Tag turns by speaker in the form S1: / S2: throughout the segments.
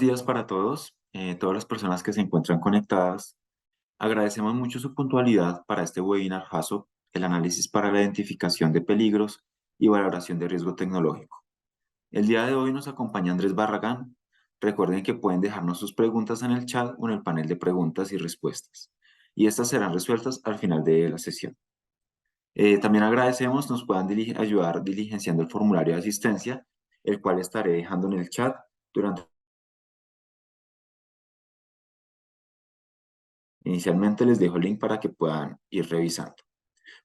S1: días para todos, todas las personas que se encuentran conectadas. Agradecemos mucho su puntualidad para este webinar HAZOP, el análisis para la identificación de peligros y valoración de riesgo tecnológico. El día de hoy nos acompaña Andrés Barragán. Recuerden que pueden dejarnos sus preguntas en el chat o en el panel de preguntas y respuestas, y estas serán resueltas al final de la sesión. También agradecemos nos puedan ayudar diligenciando el formulario de asistencia, el cual estaré dejando en el chat durante. Inicialmente les dejo el link para que puedan ir revisando.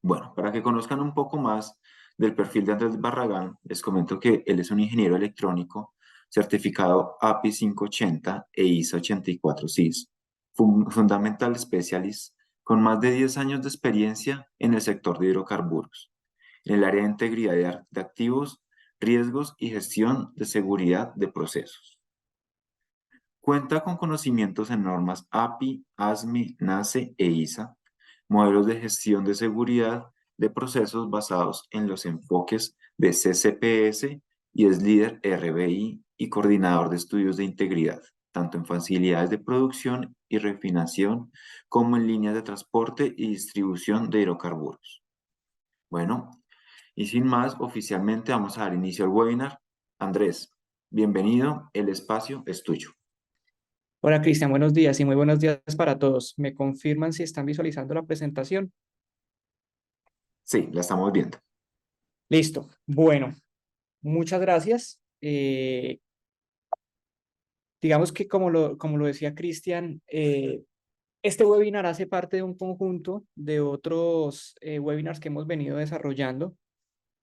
S1: Bueno, para que conozcan un poco más del perfil de Andrés Barragán, les comento que él es un ingeniero electrónico certificado API 580 e ISO 84 SIS, Fundamental Specialist, con más de 10 años de experiencia en el sector de hidrocarburos, en el área de integridad de activos, riesgos y gestión de seguridad de procesos. Cuenta con conocimientos en normas API, ASME, NACE e ISA, modelos de gestión de seguridad de procesos basados en los enfoques de CCPS y es líder RBI y coordinador de estudios de integridad, tanto en facilidades de producción y refinación como en líneas de transporte y distribución de hidrocarburos. Bueno, y sin más, oficialmente vamos a dar inicio al webinar. Andrés, bienvenido, el espacio es tuyo.
S2: Hola Cristian, buenos días y muy buenos días para todos. ¿Me confirman si están visualizando la presentación?
S1: Sí, la estamos viendo.
S2: Listo. Bueno, muchas gracias. Digamos que como lo decía Cristian, este webinar hace parte de un conjunto de otros webinars que hemos venido desarrollando,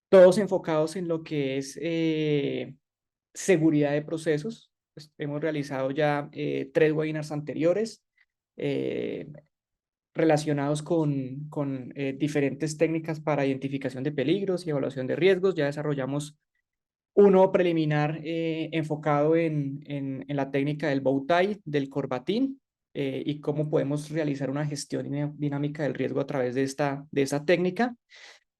S2: todos enfocados en lo que es seguridad de procesos. Pues, hemos realizado ya 3 webinars anteriores. eh, relacionados con diferentes técnicas para identificación de peligros y evaluación de riesgos. Ya desarrollamos uno preliminar enfocado en la técnica del bow tie, del corbatín, y cómo podemos realizar una gestión dinámica del riesgo a través de esta técnica.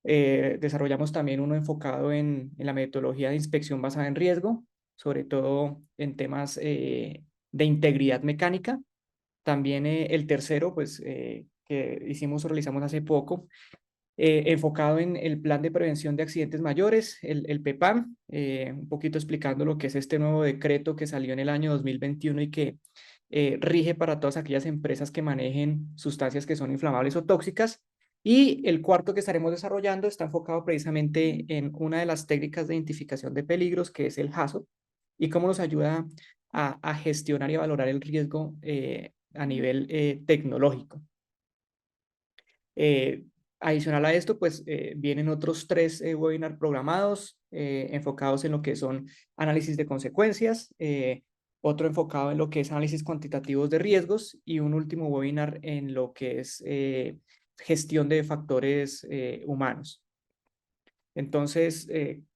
S2: Desarrollamos también uno enfocado en la metodología de inspección basada en riesgo, sobre todo en temas de integridad mecánica. También el tercero, pues, que realizamos hace poco, enfocado en el plan de prevención de accidentes mayores, el PEPAM, un poquito explicando lo que es este nuevo decreto que salió en el año 2021 y que rige para todas aquellas empresas que manejen sustancias que son inflamables o tóxicas. Y el cuarto que estaremos desarrollando está enfocado precisamente en una de las técnicas de identificación de peligros, que es el HAZOP, y cómo nos ayuda a gestionar y a valorar el riesgo a nivel tecnológico. Eh, Adicional a esto, pues vienen otros 3 webinars programados enfocados en lo que son análisis de consecuencias, otro enfocado en lo que es análisis cuantitativos de riesgos y un último webinar en lo que es gestión de factores humanos. Entonces,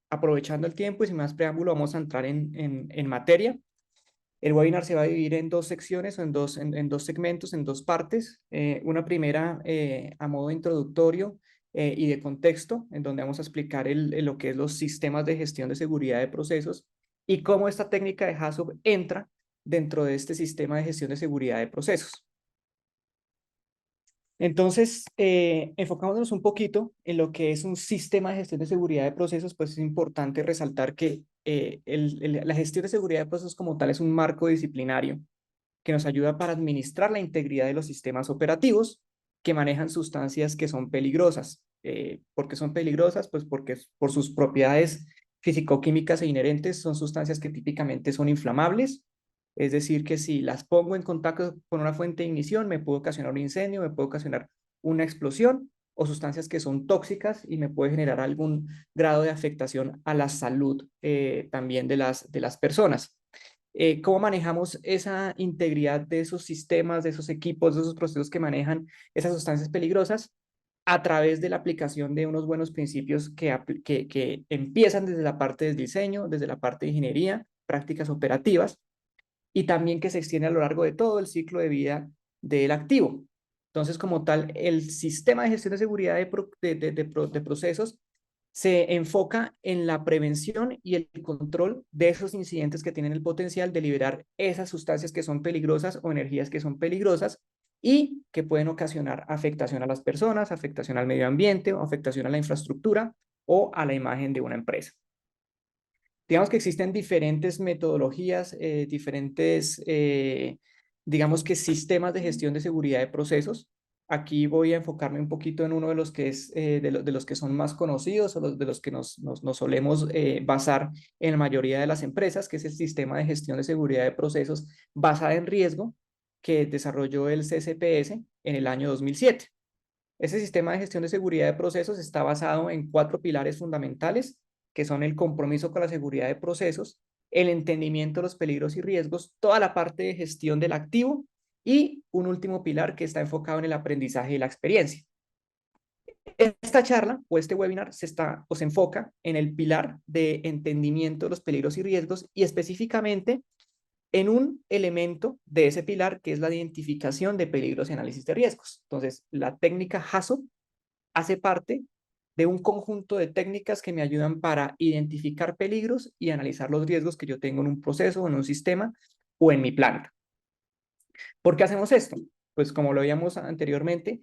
S2: aprovechando el tiempo y sin más preámbulo, vamos a entrar en materia. El webinar se va a dividir en 2 secciones o en dos segmentos, en 2 partes. Una primera a modo introductorio y de contexto, en donde vamos a explicar lo que es los sistemas de gestión de seguridad de procesos y cómo esta técnica de HAZOP entra dentro de este sistema de gestión de seguridad de procesos. Entonces, enfocándonos un poquito en lo que es un sistema de gestión de seguridad de procesos, pues es importante resaltar que la gestión de seguridad de procesos como tal es un marco disciplinario que nos ayuda para administrar la integridad de los sistemas operativos que manejan sustancias que son peligrosas. ¿Por qué son peligrosas? Pues porque por sus propiedades físico-químicas e inherentes son sustancias que típicamente son inflamables. Es decir, que si las pongo en contacto con una fuente de ignición, me puede ocasionar un incendio, me puede ocasionar una explosión, o sustancias que son tóxicas y me puede generar algún grado de afectación a la salud también de las personas. ¿Cómo manejamos esa integridad de esos sistemas, de esos equipos, de esos procesos que manejan esas sustancias peligrosas? A través de la aplicación de unos buenos principios que empiezan desde la parte del diseño, desde la parte de ingeniería, prácticas operativas, y también que se extiende a lo largo de todo el ciclo de vida del activo. Entonces, como tal, el sistema de gestión de seguridad de procesos se enfoca en la prevención y el control de esos incidentes que tienen el potencial de liberar esas sustancias que son peligrosas o energías que son peligrosas y que pueden ocasionar afectación a las personas, afectación al medio ambiente o afectación a la infraestructura o a la imagen de una empresa. Digamos que existen diferentes metodologías, digamos que sistemas de gestión de seguridad de procesos. Aquí voy a enfocarme un poquito en uno de los que es de los que son más conocidos o de los que nos solemos basar en la mayoría de las empresas, que es el sistema de gestión de seguridad de procesos basada en riesgo que desarrolló el CCPS en el año 2007. Ese sistema de gestión de seguridad de procesos está basado en 4 pilares fundamentales, que son el compromiso con la seguridad de procesos, el entendimiento de los peligros y riesgos, toda la parte de gestión del activo y un último pilar que está enfocado en el aprendizaje y la experiencia. Esta charla o este webinar se enfoca en el pilar de entendimiento de los peligros y riesgos y específicamente en un elemento de ese pilar que es la identificación de peligros y análisis de riesgos. Entonces, la técnica HACCP hace parte de un conjunto de técnicas que me ayudan para identificar peligros y analizar los riesgos que yo tengo en un proceso, en un sistema o en mi planta. ¿Por qué hacemos esto? Pues como lo veíamos anteriormente,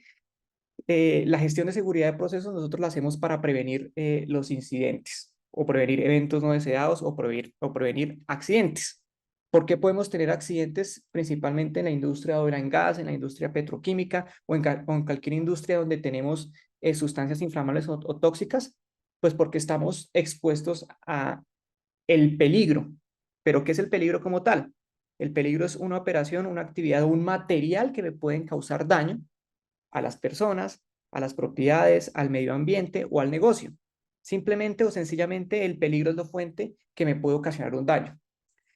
S2: la gestión de seguridad de procesos nosotros la hacemos para prevenir los incidentes o prevenir eventos no deseados o prevenir accidentes. ¿Por qué podemos tener accidentes principalmente en la industria de oil and gas, en la industria petroquímica o en cualquier industria donde tenemos sustancias inflamables o tóxicas? Pues porque estamos expuestos a el peligro. ¿Pero qué es el peligro como tal? El peligro es una operación, una actividad, un material que me pueden causar daño a las personas, a las propiedades, al medio ambiente o al negocio. Simplemente o sencillamente el peligro es la fuente que me puede ocasionar un daño.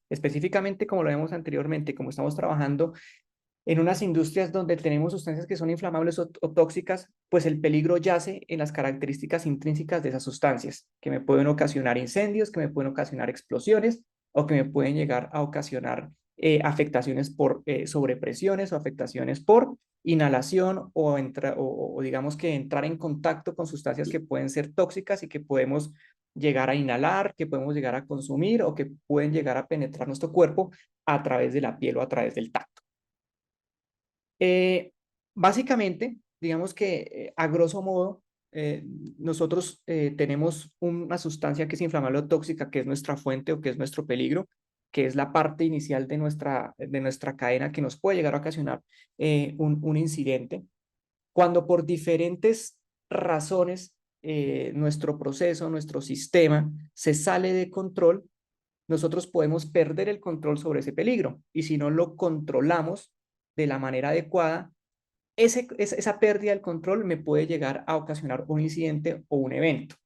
S2: Específicamente, como lo vemos anteriormente, como estamos trabajando en unas industrias donde tenemos sustancias que son inflamables o tóxicas, pues el peligro yace en las características intrínsecas de esas sustancias, que me pueden ocasionar incendios, que me pueden ocasionar explosiones o que me pueden llegar a ocasionar afectaciones por sobrepresiones o afectaciones por inhalación o digamos que entrar en contacto con sustancias que pueden ser tóxicas y que podemos llegar a inhalar, que podemos llegar a consumir o que pueden llegar a penetrar nuestro cuerpo a través de la piel o a través del tacto. Básicamente, digamos que a grosso modo, nosotros tenemos una sustancia que es inflamable o tóxica, que es nuestra fuente o que es nuestro peligro, que es la parte inicial de nuestra cadena que nos puede llegar a ocasionar un incidente. Cuando por diferentes razones nuestro proceso, nuestro sistema se sale de control, nosotros podemos perder el control sobre ese peligro. Y si no lo controlamos de la manera adecuada, esa pérdida del control me puede llegar a ocasionar un incidente o un evento.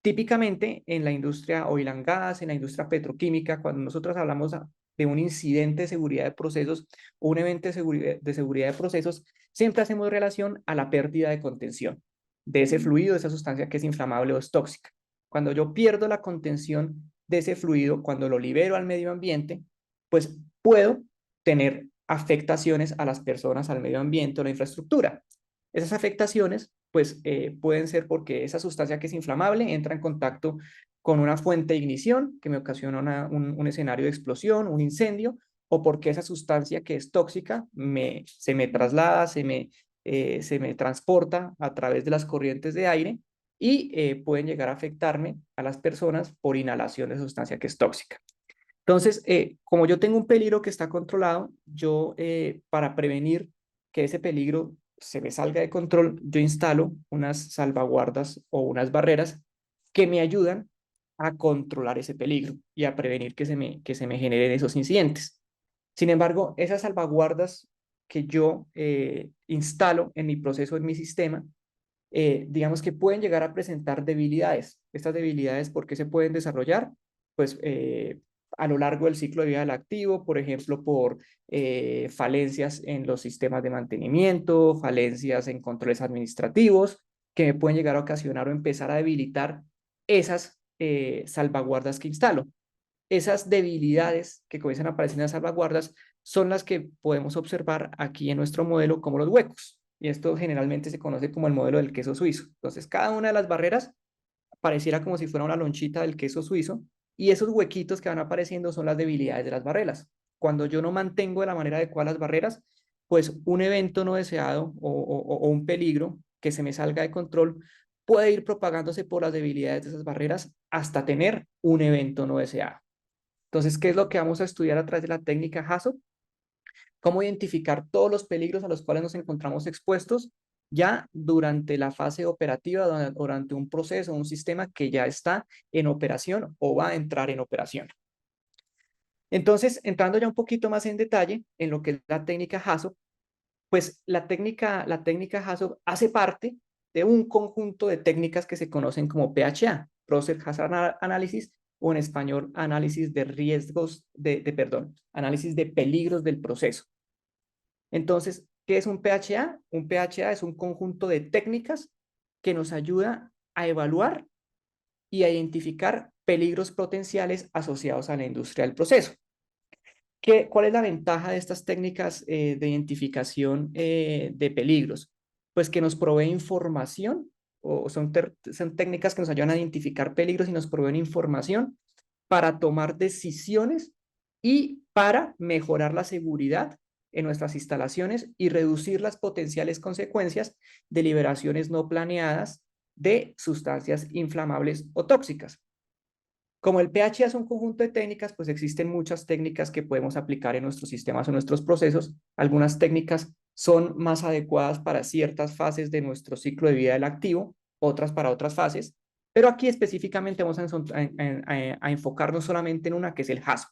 S2: Típicamente en la industria oil and gas, en la industria petroquímica, cuando nosotros hablamos de un incidente de seguridad de procesos o un evento de seguridad de procesos, siempre hacemos relación a la pérdida de contención de ese fluido, de esa sustancia que es inflamable o es tóxica. Cuando yo pierdo la contención de ese fluido, cuando lo libero al medio ambiente, pues puedo tener afectaciones a las personas, al medio ambiente o la infraestructura. Esas afectaciones pues pueden ser porque esa sustancia que es inflamable entra en contacto con una fuente de ignición que me ocasiona un escenario de explosión, un incendio, o porque esa sustancia que es tóxica se me traslada, se me transporta a través de las corrientes de aire y pueden llegar a afectarme a las personas por inhalación de sustancia que es tóxica. Entonces, como yo tengo un peligro que está controlado, yo para prevenir que ese peligro se me salga de control, yo instalo unas salvaguardas o unas barreras que me ayudan a controlar ese peligro y a prevenir que se me generen esos incidentes. Sin embargo, esas salvaguardas que yo instalo en mi proceso, en mi sistema, digamos que pueden llegar a presentar debilidades. Estas debilidades, ¿por qué se pueden desarrollar? Pues a lo largo del ciclo de vida del activo, por ejemplo, por falencias en los sistemas de mantenimiento, falencias en controles administrativos, que me pueden llegar a ocasionar o empezar a debilitar esas salvaguardas que instalo. Esas debilidades que comienzan a aparecer en las salvaguardas son las que podemos observar aquí en nuestro modelo como los huecos. Y esto generalmente se conoce como el modelo del queso suizo. Entonces, cada una de las barreras pareciera como si fuera una lonchita del queso suizo, y esos huequitos que van apareciendo son las debilidades de las barreras. Cuando yo no mantengo de la manera adecuada las barreras, pues un evento no deseado o un peligro que se me salga de control puede ir propagándose por las debilidades de esas barreras hasta tener un evento no deseado. Entonces, ¿qué es lo que vamos a estudiar a través de la técnica HACCP? Cómo identificar todos los peligros a los cuales nos encontramos expuestos ya durante la fase operativa, durante un proceso, un sistema que ya está en operación o va a entrar en operación. Entonces, entrando ya un poquito más en detalle en lo que es la técnica HACCP, pues la técnica HACCP hace parte de un conjunto de técnicas que se conocen como PHA, Process Hazard Analysis, o en español, análisis de riesgos, perdón, análisis de peligros del proceso. Entonces, ¿qué es un PHA? Un PHA es un conjunto de técnicas que nos ayuda a evaluar y a identificar peligros potenciales asociados a la industria del proceso. ¿Cuál es la ventaja de estas técnicas de identificación de peligros? Pues que nos provee información, o son técnicas que nos ayudan a identificar peligros y nos proveen información para tomar decisiones y para mejorar la seguridad en nuestras instalaciones y reducir las potenciales consecuencias de liberaciones no planeadas de sustancias inflamables o tóxicas. Como el pH es un conjunto de técnicas, pues existen muchas técnicas que podemos aplicar en nuestros sistemas o nuestros procesos. Algunas técnicas son más adecuadas para ciertas fases de nuestro ciclo de vida del activo, otras para otras fases, pero aquí específicamente vamos a enfocarnos solamente en una, que es el HACCP.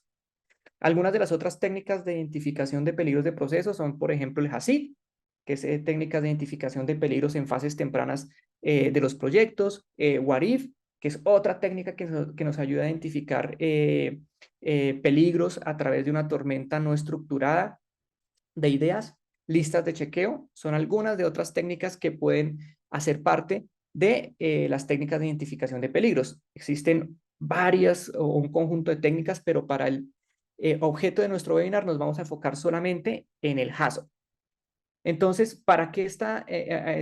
S2: Algunas de las otras técnicas de identificación de peligros de procesos son, por ejemplo, el HACCP, que es técnicas de identificación de peligros en fases tempranas de los proyectos, WARIF, que es otra técnica que nos ayuda a identificar peligros a través de una tormenta no estructurada de ideas. Listas de chequeo son algunas de otras técnicas que pueden hacer parte de las técnicas de identificación de peligros. Existen varias o un conjunto de técnicas, pero para el objeto de nuestro webinar nos vamos a enfocar solamente en el HACCP. Entonces, ¿para qué está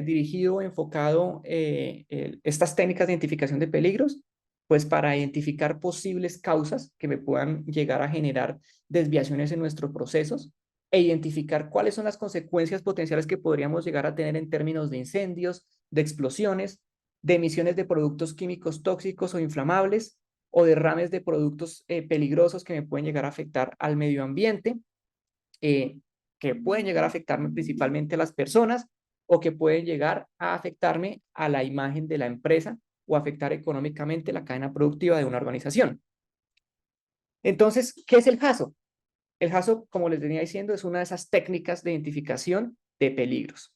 S2: dirigido o enfocado estas técnicas de identificación de peligros? Pues para identificar posibles causas que me puedan llegar a generar desviaciones en nuestros procesos e identificar cuáles son las consecuencias potenciales que podríamos llegar a tener en términos de incendios, de explosiones, de emisiones de productos químicos tóxicos o inflamables o derrames de productos peligrosos que me pueden llegar a afectar al medio ambiente. Que pueden llegar a afectarme principalmente a las personas o que pueden llegar a afectarme a la imagen de la empresa o afectar económicamente la cadena productiva de una organización. Entonces, ¿qué es el HACCP? El HACCP, como les venía diciendo, es una de esas técnicas de identificación de peligros.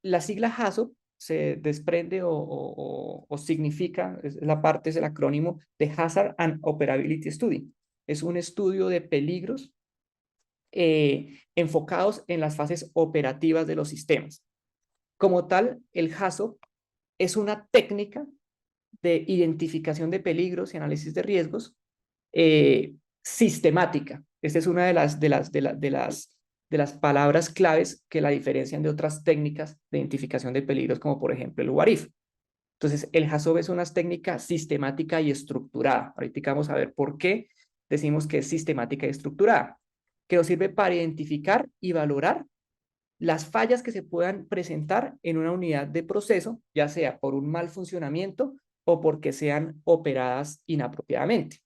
S2: La sigla HACCP se desprende o significa, es la parte, es el acrónimo de Hazard and Operability Study. Es un estudio de peligros enfocados en las fases operativas de los sistemas. Como tal, el HACCP es una técnica de identificación de peligros y análisis de riesgos sistemática. Esta es una de las palabras claves que la diferencian de otras técnicas de identificación de peligros, como por ejemplo el WARIF. Entonces, el HACCP es una técnica sistemática y estructurada. Ahorita vamos a ver por qué decimos que es sistemática y estructurada, que nos sirve para identificar y valorar las fallas que se puedan presentar en una unidad de proceso, ya sea por un mal funcionamiento o porque sean operadas inapropiadamente.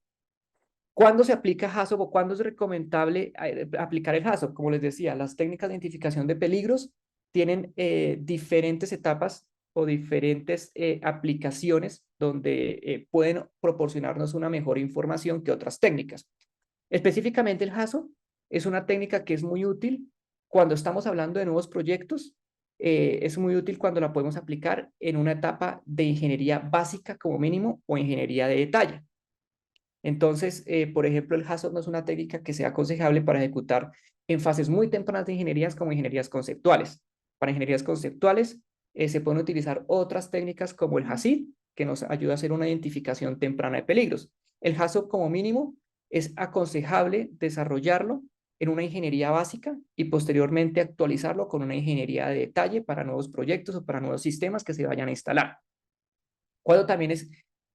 S2: ¿Cuándo se aplica HACCP o cuándo es recomendable aplicar el HACCP? Como les decía, las técnicas de identificación de peligros tienen diferentes etapas o diferentes aplicaciones donde pueden proporcionarnos una mejor información que otras técnicas. Específicamente el HACCP es una técnica que es muy útil cuando estamos hablando de nuevos proyectos. Es muy útil cuando la podemos aplicar en una etapa de ingeniería básica como mínimo o ingeniería de detalle. Entonces, por ejemplo, el HACCP no es una técnica que sea aconsejable para ejecutar en fases muy tempranas de ingenierías como ingenierías conceptuales. Para ingenierías conceptuales se pueden utilizar otras técnicas como el HACCP, que nos ayuda a hacer una identificación temprana de peligros. El HACCP como mínimo es aconsejable desarrollarlo en una ingeniería básica y posteriormente actualizarlo con una ingeniería de detalle para nuevos proyectos o para nuevos sistemas que se vayan a instalar. Cuando también es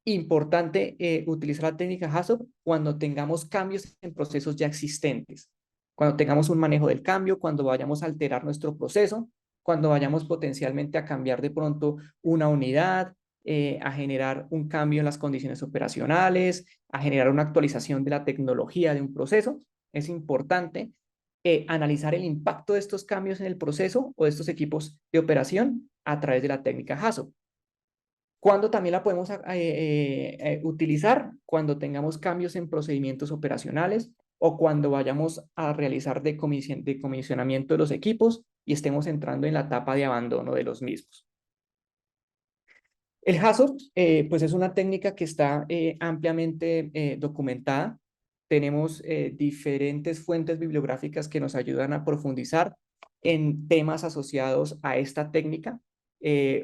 S2: importante utilizar la técnica HACCP cuando tengamos cambios en procesos ya existentes, cuando tengamos un manejo del cambio, cuando vayamos a alterar nuestro proceso, cuando vayamos potencialmente a cambiar de pronto una unidad, a generar un cambio en las condiciones operacionales, a generar una actualización de la tecnología de un proceso. Es importante analizar el impacto de estos cambios en el proceso o de estos equipos de operación a través de la técnica HACCP. ¿Cuándo también la podemos utilizar? Cuando tengamos cambios en procedimientos operacionales o cuando vayamos a realizar decomisionamiento de los equipos y estemos entrando en la etapa de abandono de los mismos. El HACCP, pues es una técnica que está ampliamente documentada. Tenemos diferentes fuentes bibliográficas que nos ayudan a profundizar en temas asociados a esta técnica.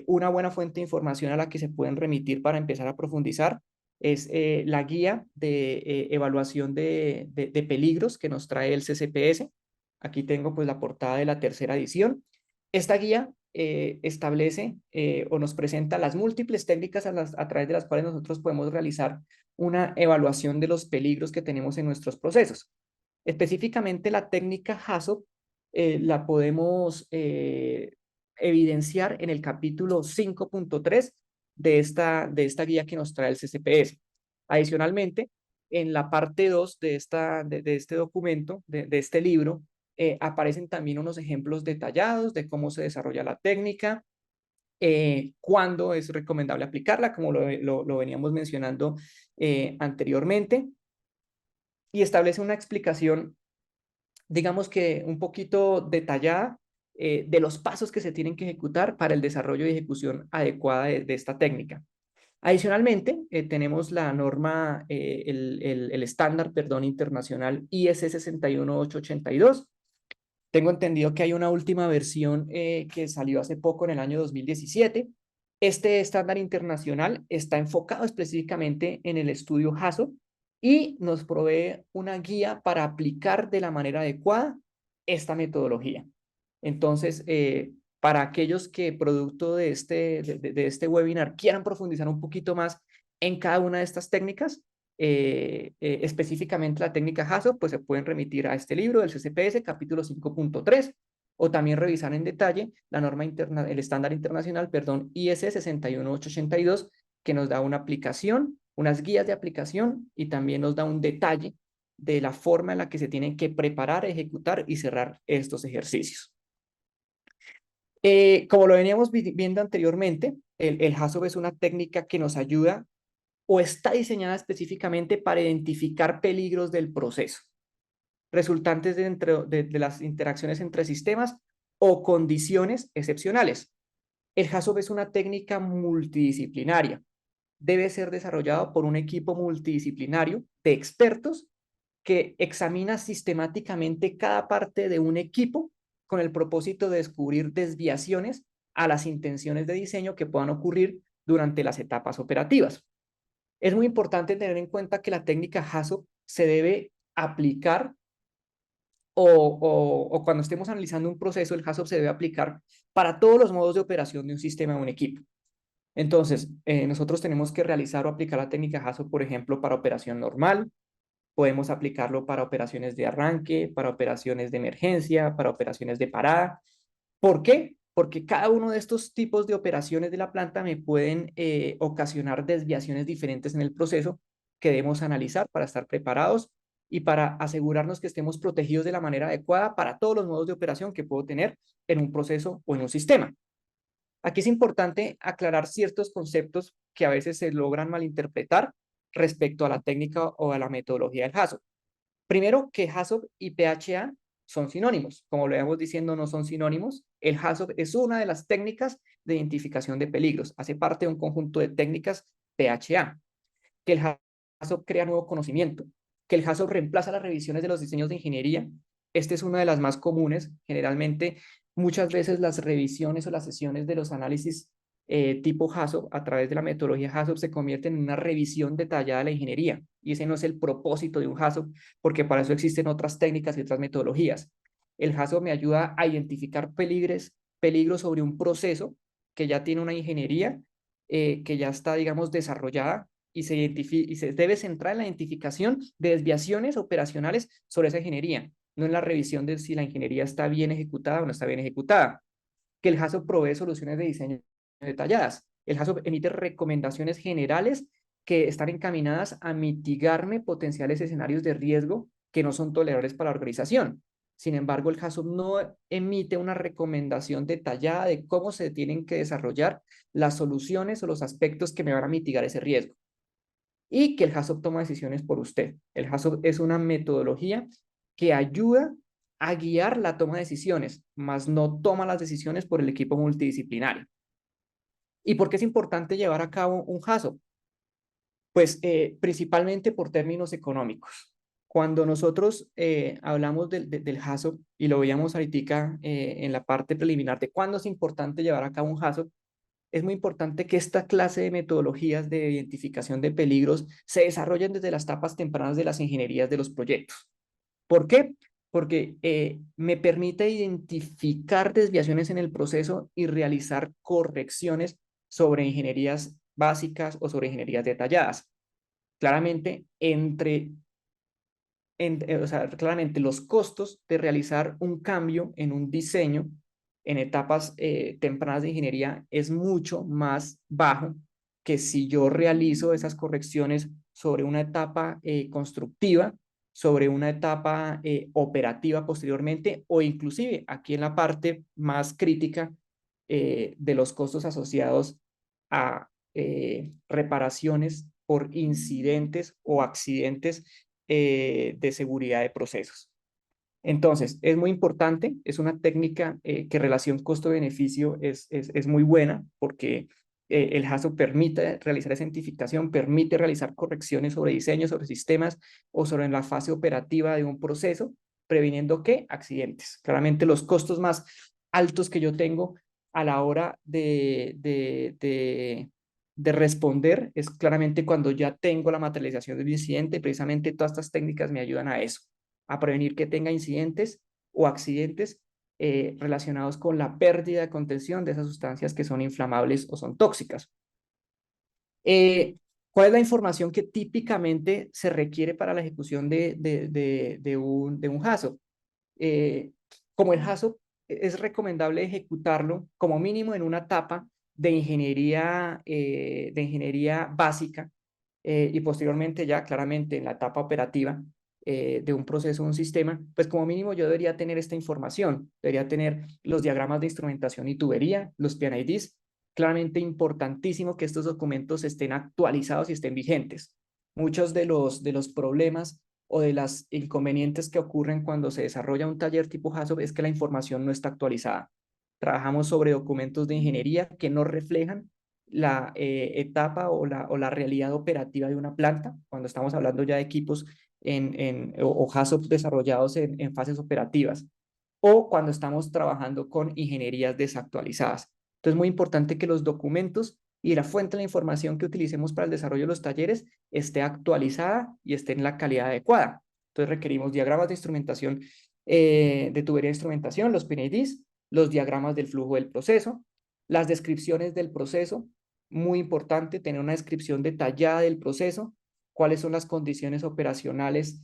S2: Una buena fuente de información a la que se pueden remitir para empezar a profundizar es la guía de evaluación de peligros que nos trae el CCPS. Aquí tengo pues la portada de la tercera edición. Esta guía establece o nos presenta las múltiples técnicas a través de las cuales nosotros podemos realizar una evaluación de los peligros que tenemos en nuestros procesos. Específicamente la técnica HACCP la podemos evidenciar en el capítulo 5.3 de esta guía que nos trae el CCPS. Adicionalmente, en la parte 2 de este documento, de este libro, aparecen también unos ejemplos detallados de cómo se desarrolla la técnica, cuándo es recomendable aplicarla, como lo veníamos mencionando anteriormente, y establece una explicación, digamos que un poquito detallada, de los pasos que se tienen que ejecutar para el desarrollo y ejecución adecuada de esta técnica. Adicionalmente, tenemos la norma, el estándar, perdón, internacional IS 61882. Tengo entendido que hay una última versión que salió hace poco en el año 2017. Este estándar internacional está enfocado específicamente en el estudio HACCP y nos provee una guía para aplicar de la manera adecuada esta metodología. Entonces, para aquellos que producto de este webinar quieran profundizar un poquito más en cada una de estas técnicas, específicamente la técnica HACCP, pues se pueden remitir a este libro del CCPS, capítulo 5.3, o también revisar en detalle la norma interna, el estándar internacional, perdón, IS 61882, que nos da una aplicación, unas guías de aplicación y también nos da un detalle de la forma en la que se tienen que preparar, ejecutar y cerrar estos ejercicios. Como lo veníamos viendo anteriormente, el HACCP es una técnica que nos ayuda o está diseñada específicamente para identificar peligros del proceso, resultantes de las interacciones entre sistemas o condiciones excepcionales. El HACCP es una técnica multidisciplinaria. Debe ser desarrollado por un equipo multidisciplinario de expertos que examina sistemáticamente cada parte de un equipo con el propósito de descubrir desviaciones a las intenciones de diseño que puedan ocurrir durante las etapas operativas. Es muy importante tener en cuenta que la técnica HACCP se debe aplicar o cuando estemos analizando un proceso, el HACCP se debe aplicar para todos los modos de operación de un sistema o un equipo. Entonces, nosotros tenemos que realizar o aplicar la técnica HACCP, por ejemplo, para operación normal, podemos aplicarlo para operaciones de arranque, para operaciones de emergencia, para operaciones de parada. ¿Por qué? Porque cada uno de estos tipos de operaciones de la planta me pueden ocasionar desviaciones diferentes en el proceso que debemos analizar para estar preparados y para asegurarnos que estemos protegidos de la manera adecuada para todos los modos de operación que puedo tener en un proceso o en un sistema. Aquí es importante aclarar ciertos conceptos que a veces se logran malinterpretar respecto a la técnica o a la metodología del HACCP. Primero, que HACCP y PHA son sinónimos. Como lo íbamos diciendo, no son sinónimos. El HACCP es una de las técnicas de identificación de peligros. Hace parte de un conjunto de técnicas PHA. Que el HACCP crea nuevo conocimiento. Que el HACCP reemplaza las revisiones de los diseños de ingeniería. Esta es una de las más comunes. Generalmente, muchas veces las revisiones o las sesiones de los análisis tipo HACCP, a través de la metodología HACCP, se convierten en una revisión detallada de la ingeniería. Y ese no es el propósito de un HACCP, porque para eso existen otras técnicas y otras metodologías. El HACCP me ayuda a identificar peligros sobre un proceso que ya tiene una ingeniería que ya está, digamos, desarrollada y se debe centrar en la identificación de desviaciones operacionales sobre esa ingeniería, no en la revisión de si la ingeniería está bien ejecutada o no está bien ejecutada. Que el HACCP provee soluciones de diseño detalladas. El HACCP emite recomendaciones generales que están encaminadas a mitigarme potenciales escenarios de riesgo que no son tolerables para la organización. Sin embargo, el HACCP no emite una recomendación detallada de cómo se tienen que desarrollar las soluciones o los aspectos que me van a mitigar ese riesgo. Y que el HACCP toma decisiones por usted. El HACCP es una metodología que ayuda a guiar la toma de decisiones, mas no toma las decisiones por el equipo multidisciplinario. ¿Y por qué es importante llevar a cabo un HACCP? Pues principalmente por términos económicos. Cuando nosotros hablamos del HACCP, y lo veíamos ahorita en la parte preliminar de cuándo es importante llevar a cabo un HACCP, es muy importante que esta clase de metodologías de identificación de peligros se desarrollen desde las etapas tempranas de las ingenierías de los proyectos. ¿Por qué? Porque me permite identificar desviaciones en el proceso y realizar correcciones sobre ingenierías básicas o sobre ingenierías detalladas. Claramente, o sea, claramente los costos de realizar un cambio en un diseño en etapas tempranas de ingeniería es mucho más bajo que si yo realizo esas correcciones sobre una etapa constructiva, sobre una etapa operativa posteriormente, o inclusive aquí en la parte más crítica de los costos asociados a reparaciones por incidentes o accidentes de seguridad de procesos. Entonces, es muy importante, es una técnica que relación costo-beneficio es muy buena porque el HACCP permite realizar esa identificación, permite realizar correcciones sobre diseños, sobre sistemas o sobre la fase operativa de un proceso, previniendo ¿qué? Accidentes. Claramente los costos más altos que yo tengo a la hora de responder es claramente cuando ya tengo la materialización del incidente. Precisamente todas estas técnicas me ayudan a eso, a prevenir que tenga incidentes o accidentes relacionados con la pérdida de contención de esas sustancias que son inflamables o son tóxicas. ¿Cuál es la información que típicamente se requiere para la ejecución de un HACCP? Como el HACCP es recomendable ejecutarlo como mínimo en una etapa de ingeniería básica y posteriormente ya claramente en la etapa operativa de un proceso o un sistema, pues como mínimo yo debería tener esta información, debería tener los diagramas de instrumentación y tubería, los PNIDs, claramente importantísimo que estos documentos estén actualizados y estén vigentes. Muchos de los problemas o de las inconvenientes que ocurren cuando se desarrolla un taller tipo HACCP es que la información no está actualizada. Trabajamos sobre documentos de ingeniería que no reflejan la etapa o la realidad operativa de una planta, cuando estamos hablando ya de equipos o HACCP desarrollados en fases operativas, o cuando estamos trabajando con ingenierías desactualizadas. Entonces, es muy importante que los documentos y la fuente de la información que utilicemos para el desarrollo de los talleres esté actualizada y esté en la calidad adecuada. Entonces, requerimos diagramas de instrumentación, de tubería de instrumentación, los PNIDs, los diagramas del flujo del proceso, las descripciones del proceso. Muy importante tener una descripción detallada del proceso, cuáles son las condiciones operacionales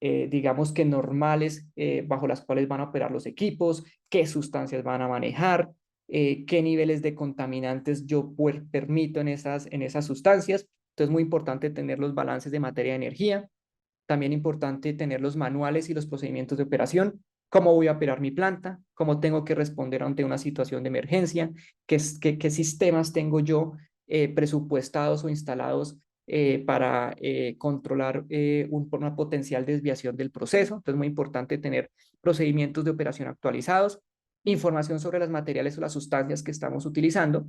S2: digamos que normales bajo las cuales van a operar los equipos, qué sustancias van a manejar, qué niveles de contaminantes yo permito en esas sustancias. Entonces, es muy importante tener los balances de materia y energía. También importante tener los manuales y los procedimientos de operación, cómo voy a operar mi planta, cómo tengo que responder ante una situación de emergencia, qué sistemas tengo yo presupuestados o instalados para controlar una potencial desviación del proceso. Entonces, es muy importante tener procedimientos de operación actualizados, información sobre los materiales o las sustancias que estamos utilizando.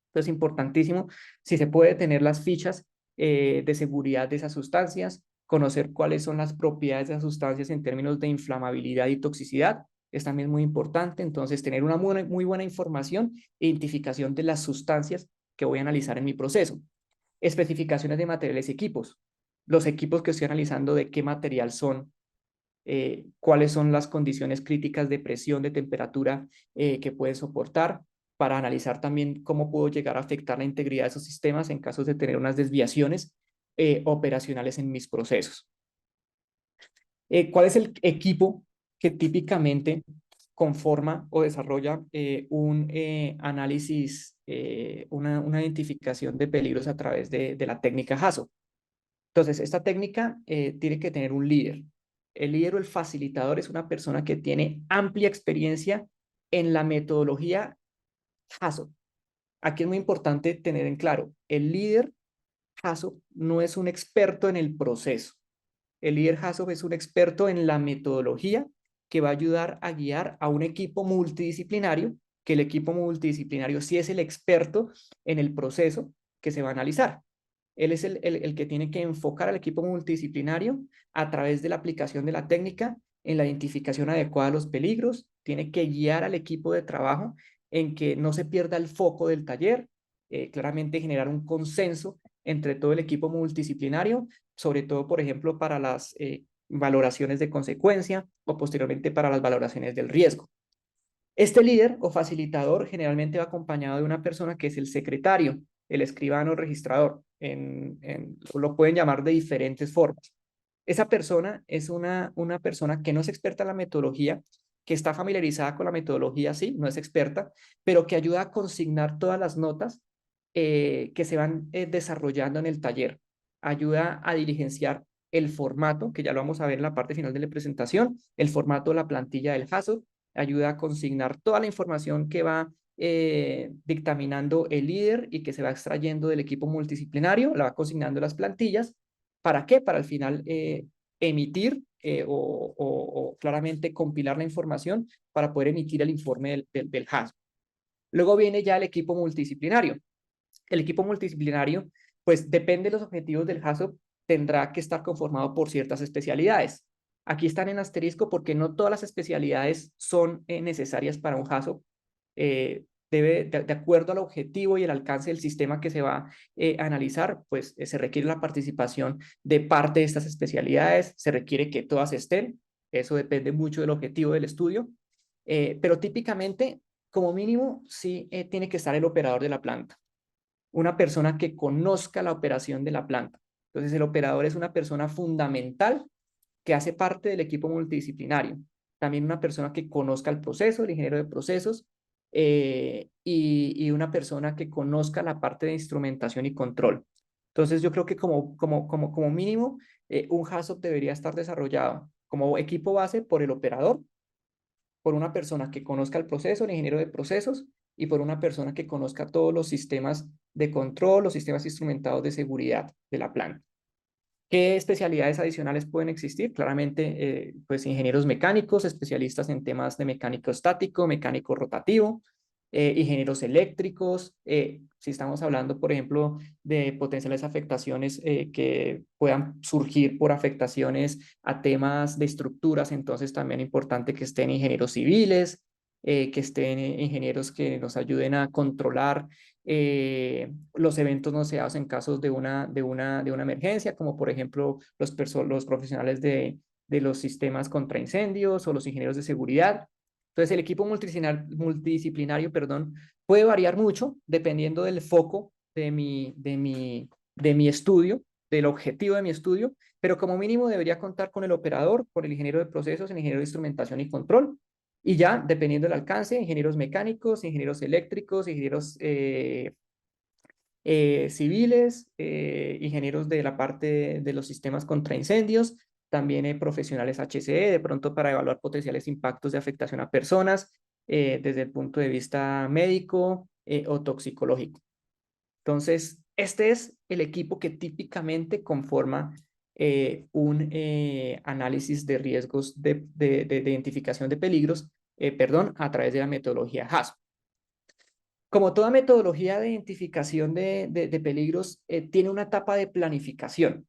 S2: Entonces, importantísimo, si se puede tener las fichas de seguridad de esas sustancias, conocer cuáles son las propiedades de esas sustancias en términos de inflamabilidad y toxicidad, es también muy importante. Entonces, tener una muy buena información e identificación de las sustancias que voy a analizar en mi proceso. Especificaciones de materiales y equipos. Los equipos que estoy analizando, de qué material son, cuáles son las condiciones críticas de presión, de temperatura que pueden soportar, para analizar también cómo puedo llegar a afectar la integridad de esos sistemas en caso de tener unas desviaciones operacionales en mis procesos. ¿Cuál es el equipo que típicamente conforma o desarrolla un análisis, una identificación de peligros a través de la técnica HAZO? Entonces, esta técnica tiene que tener un líder. El líder o el facilitador es una persona que tiene amplia experiencia en la metodología HAZO. Aquí es muy importante tener en claro, el líder HAZO no es un experto en el proceso. El líder HAZO es un experto en la metodología que va a ayudar a guiar a un equipo multidisciplinario, que el equipo multidisciplinario sí es el experto en el proceso que se va a analizar. Él es el que tiene que enfocar al equipo multidisciplinario a través de la aplicación de la técnica en la identificación adecuada de los peligros, tiene que guiar al equipo de trabajo en que no se pierda el foco del taller, claramente generar un consenso entre todo el equipo multidisciplinario, sobre todo, por ejemplo, para las valoraciones de consecuencia o posteriormente para las valoraciones del riesgo. Este líder o facilitador generalmente va acompañado de una persona que es el secretario, el escribano o registrador. Lo pueden llamar de diferentes formas. Esa persona es una persona que no es experta en la metodología, que está familiarizada con la metodología, sí, no es experta, pero que ayuda a consignar todas las notas que se van desarrollando en el taller. Ayuda a diligenciar el formato, que ya lo vamos a ver en la parte final de la presentación, el formato de la plantilla del HAZO, ayuda a consignar toda la información que va dictaminando el líder y que se va extrayendo del equipo multidisciplinario, la va consignando las plantillas. ¿Para qué? Para al final emitir o claramente compilar la información para poder emitir el informe del HAZO. Luego viene ya el equipo multidisciplinario. El equipo multidisciplinario, pues depende de los objetivos del HAZOP, tendrá que estar conformado por ciertas especialidades. Aquí están en asterisco porque no todas las especialidades son necesarias para un HAZOP. De acuerdo al objetivo y el alcance del sistema que se va a analizar, pues se requiere la participación de parte de estas especialidades, se requiere que todas estén, eso depende mucho del objetivo del estudio, pero típicamente, como mínimo, sí tiene que estar el operador de la planta, una persona que conozca la operación de la planta. Entonces, el operador es una persona fundamental que hace parte del equipo multidisciplinario. También una persona que conozca el proceso, el ingeniero de procesos, y una persona que conozca la parte de instrumentación y control. Entonces, yo creo que como mínimo, un HAZOP debería estar desarrollado como equipo base por el operador, por una persona que conozca el proceso, el ingeniero de procesos, y por una persona que conozca todos los sistemas de control, los sistemas instrumentados de seguridad de la planta. ¿Qué especialidades adicionales pueden existir? Claramente, pues ingenieros mecánicos, especialistas en temas de mecánico estático, mecánico rotativo, ingenieros eléctricos, si estamos hablando, por ejemplo, de potenciales afectaciones que puedan surgir por afectaciones a temas de estructuras, entonces también es importante que estén ingenieros civiles, que estén ingenieros que nos ayuden a controlar los eventos no deseados en casos de una emergencia, como por ejemplo los profesionales de los sistemas contra incendios o los ingenieros de seguridad. Entonces, el equipo multidisciplinario, perdón, puede variar mucho dependiendo del foco de mi estudio, del objetivo de mi estudio, pero como mínimo debería contar con el operador, con el ingeniero de procesos, el ingeniero de instrumentación y control, y ya, dependiendo del alcance, ingenieros mecánicos, ingenieros eléctricos, ingenieros civiles, ingenieros de la parte de los sistemas contra incendios, también profesionales HCE, de pronto para evaluar potenciales impactos de afectación a personas desde el punto de vista médico o toxicológico. Entonces, este es el equipo que típicamente conforma un análisis de riesgos de identificación de peligros, a través de la metodología HAZO. Como toda metodología de identificación de peligros, tiene una etapa de planificación.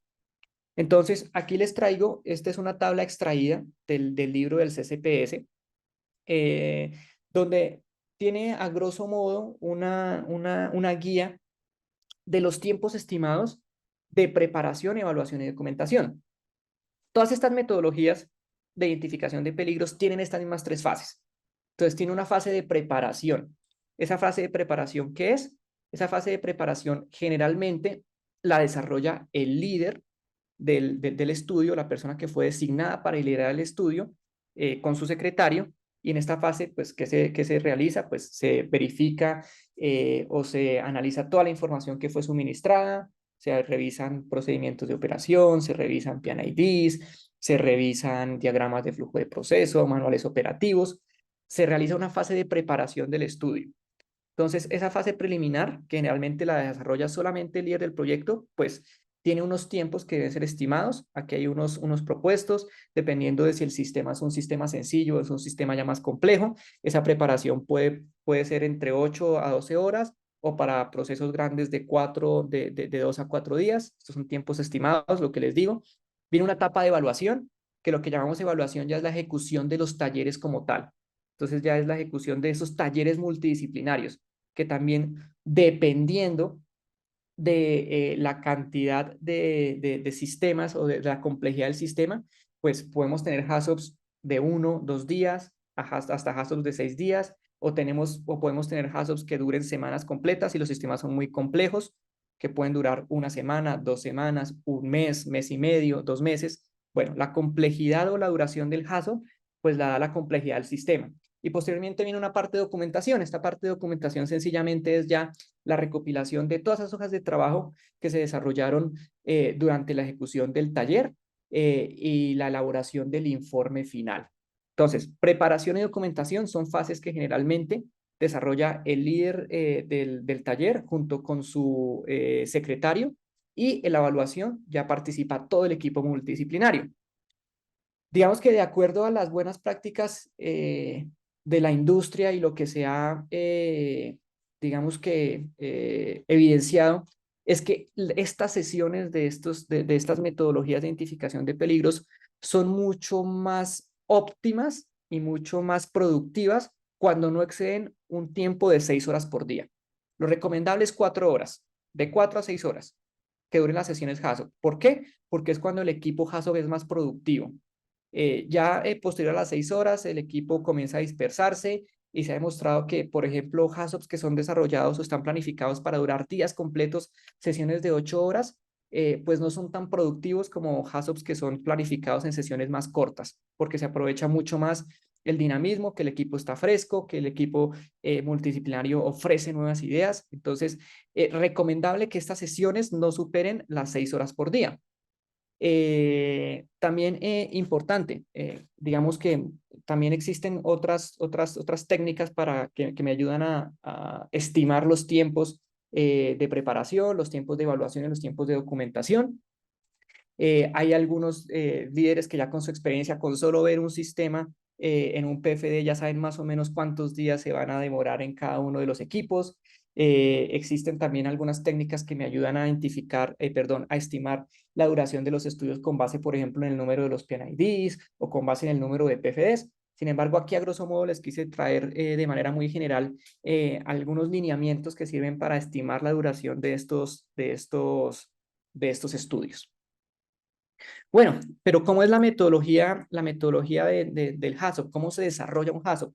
S2: Entonces, aquí les traigo, esta es una tabla extraída del libro del CCPS, eh, donde tiene a grosso modo una guía de los tiempos estimados de preparación, evaluación y documentación. Todas estas metodologías de identificación de peligros tienen estas mismas tres fases. Entonces, tiene una fase de preparación. Esa fase de preparación, ¿qué es? Esa fase de preparación generalmente la desarrolla el líder del estudio, la persona que fue designada para liderar el estudio con su secretario. Y en esta fase, pues, ¿qué se realiza? Pues se verifica o se analiza toda la información que fue suministrada, se revisan procedimientos de operación, se revisan PNIDs, se revisan diagramas de flujo de proceso, manuales operativos, se realiza una fase de preparación del estudio. Entonces, esa fase preliminar, que generalmente la desarrolla solamente el líder del proyecto, pues tiene unos tiempos que deben ser estimados. Aquí hay unos propuestos, dependiendo de si el sistema es un sistema sencillo o es un sistema ya más complejo. Esa preparación puede ser entre 8 a 12 horas o para procesos grandes de 2 a 4 días. Estos son tiempos estimados, lo que les digo. Viene una etapa de evaluación, que lo que llamamos evaluación ya es la ejecución de los talleres como tal. Entonces ya es la ejecución de esos talleres multidisciplinarios que también dependiendo de la cantidad de sistemas o de la complejidad del sistema, pues podemos tener HACCPs de 1, 2 días, hasta HACCPs de 6 días, o podemos tener HACCPs que duren semanas completas si los sistemas son muy complejos, que pueden durar una semana, 2 semanas, un mes, mes y medio, 2 meses. Bueno, la complejidad o la duración del HACCP, pues la da la complejidad del sistema. Y posteriormente viene una parte de documentación. Esta parte de documentación sencillamente es ya la recopilación de todas esas hojas de trabajo que se desarrollaron durante la ejecución del taller y la elaboración del informe final. Entonces, preparación y documentación son fases que generalmente desarrolla el líder del taller junto con su secretario, y en la evaluación ya participa todo el equipo multidisciplinario. Digamos que de acuerdo a las buenas prácticas de la industria y lo que se ha, digamos que, evidenciado, es que estas sesiones de estas metodologías de identificación de peligros son mucho más óptimas y mucho más productivas cuando no exceden un tiempo de 6 horas por día. Lo recomendable es 4 horas, de 4 a 6 horas que duren las sesiones HACCP. ¿Por qué? Porque es cuando el equipo HACCP es más productivo. Posterior a las 6 horas, el equipo comienza a dispersarse y se ha demostrado que, por ejemplo, HACCPs que son desarrollados o están planificados para durar días completos, sesiones de 8 horas, pues no son tan productivos como HACCPs que son planificados en sesiones más cortas, porque se aprovecha mucho más el dinamismo, que el equipo está fresco, que el equipo multidisciplinario ofrece nuevas ideas. Entonces, recomendable que estas sesiones no superen las 6 horas por día. También importante, digamos que también existen otras técnicas que me ayudan a estimar los tiempos de preparación, los tiempos de evaluación y los tiempos de documentación. Hay algunos líderes que ya con su experiencia, con solo ver un sistema en un PFD, ya saben más o menos cuántos días se van a demorar en cada uno de los equipos. Existen también algunas técnicas que me ayudan a identificar, a estimar la duración de los estudios con base, por ejemplo, en el número de los PNIDs o con base en el número de PFDs. Sin embargo, aquí a grosso modo les quise traer de manera muy general algunos lineamientos que sirven para estimar la duración de estos estudios. Bueno, pero ¿cómo es la metodología del HACCP? ¿Cómo se desarrolla un HACCP?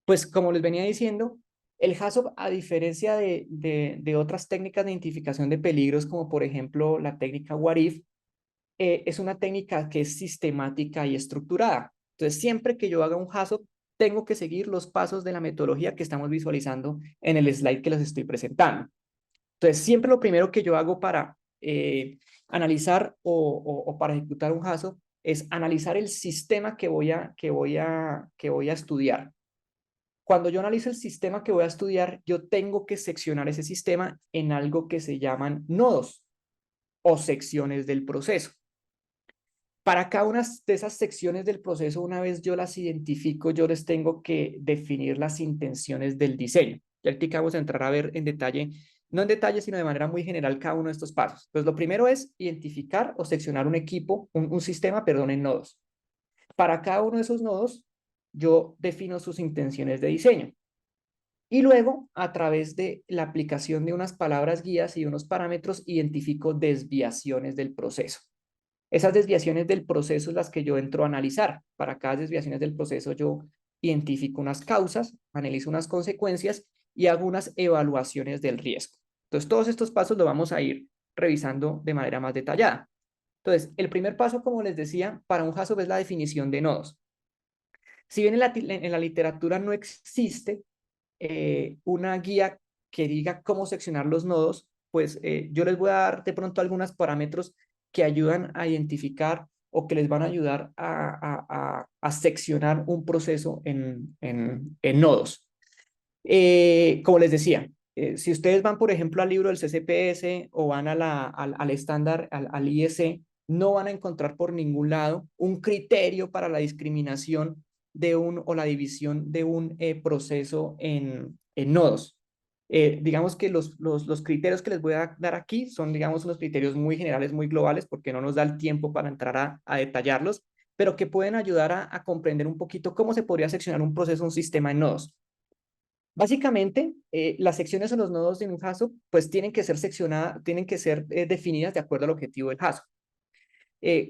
S2: Pues como les venía diciendo, el HACCP, a diferencia de otras técnicas de identificación de peligros, como por ejemplo la técnica WARIF, es una técnica que es sistemática y estructurada. Entonces, siempre que yo haga un HACCP, tengo que seguir los pasos de la metodología que estamos visualizando en el slide que les estoy presentando. Entonces, siempre lo primero que yo hago para analizar o para ejecutar un HACCP es analizar el sistema que voy a estudiar. Cuando yo analizo el sistema que voy a estudiar, yo tengo que seccionar ese sistema en algo que se llaman nodos o secciones del proceso. Para cada una de esas secciones del proceso, una vez yo las identifico, yo les tengo que definir las intenciones del diseño. Y ahorita vamos a entrar a ver en detalle, no en detalle, sino de manera muy general cada uno de estos pasos. Entonces, lo primero es identificar o seccionar un sistema, perdón, en nodos. Para cada uno de esos nodos, yo defino sus intenciones de diseño. Y luego, a través de la aplicación de unas palabras guías y unos parámetros, identifico desviaciones del proceso. Esas desviaciones del proceso es las que yo entro a analizar. Para cada desviaciones del proceso yo identifico unas causas, analizo unas consecuencias y hago unas evaluaciones del riesgo. Entonces, todos estos pasos los vamos a ir revisando de manera más detallada. Entonces, el primer paso, como les decía, para un HASOP es la definición de nodos. Si bien en la literatura no existe una guía que diga cómo seccionar los nodos, pues yo les voy a dar de pronto algunos parámetros que ayudan a identificar o que les van a ayudar a seccionar un proceso en nodos. Como les decía, si ustedes van, por ejemplo, al libro del CCPS o van al estándar, al IEC, no van a encontrar por ningún lado un criterio para la discriminación o la división de un proceso en nodos. Digamos que los criterios que les voy a dar aquí son, digamos, unos criterios muy generales, muy globales, porque no nos da el tiempo para entrar a detallarlos, pero que pueden ayudar a comprender un poquito cómo se podría seccionar un proceso, un sistema en nodos. Básicamente, las secciones en los nodos de un HASOP pues tienen que ser seccionadas, tienen que ser definidas de acuerdo al objetivo del HASOP.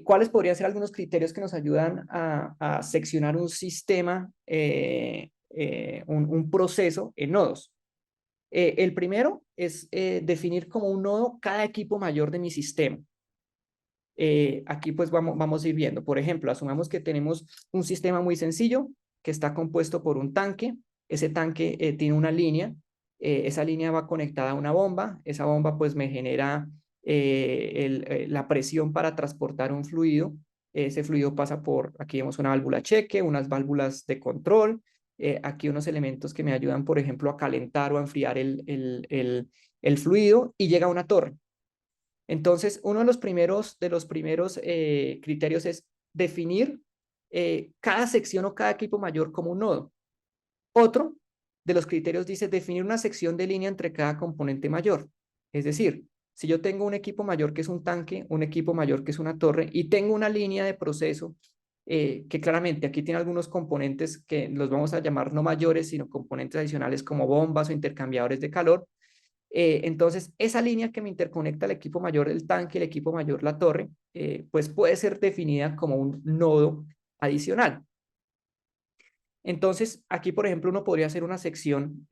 S2: ¿Cuáles podrían ser algunos criterios que nos ayudan a seccionar un sistema, un proceso en nodos? El primero es definir como un nodo cada equipo mayor de mi sistema. Aquí pues vamos a ir viendo. Por ejemplo, asumamos que tenemos un sistema muy sencillo que está compuesto por un tanque. Ese tanque tiene una línea. Esa línea va conectada a una bomba. Esa bomba pues me genera la presión para transportar un fluido. Ese fluido pasa por, aquí vemos una válvula cheque, unas válvulas de control. Aquí unos elementos que me ayudan, por ejemplo, a calentar o a enfriar el fluido y llega a una torre. Entonces, uno de los primeros criterios es definir cada sección o cada equipo mayor como un nodo. Otro de los criterios dice definir una sección de línea entre cada componente mayor. Es decir, si yo tengo un equipo mayor que es un tanque, un equipo mayor que es una torre y tengo una línea de proceso que claramente aquí tiene algunos componentes que los vamos a llamar no mayores, sino componentes adicionales como bombas o intercambiadores de calor. Entonces, esa línea que me interconecta al equipo mayor del tanque, el equipo mayor la torre, pues puede ser definida como un nodo adicional. Entonces, aquí, por ejemplo, uno podría hacer una sección,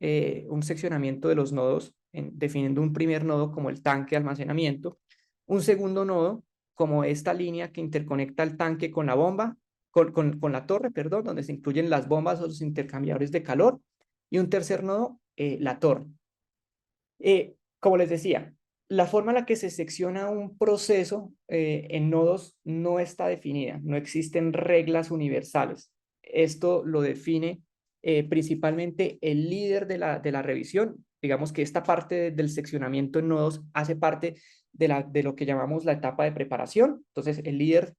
S2: un seccionamiento de los nodos, definiendo un primer nodo como el tanque de almacenamiento, un segundo nodo como esta línea que interconecta el tanque con la bomba, con la torre, perdón, donde se incluyen las bombas o los intercambiadores de calor, y un tercer nodo, la torre. Como les decía, la forma en la que se secciona un proceso en nodos no está definida, no existen reglas universales. Esto lo define principalmente el líder de la revisión. Digamos que esta parte del seccionamiento en nodos hace parte de lo que llamamos la etapa de preparación. Entonces, el líder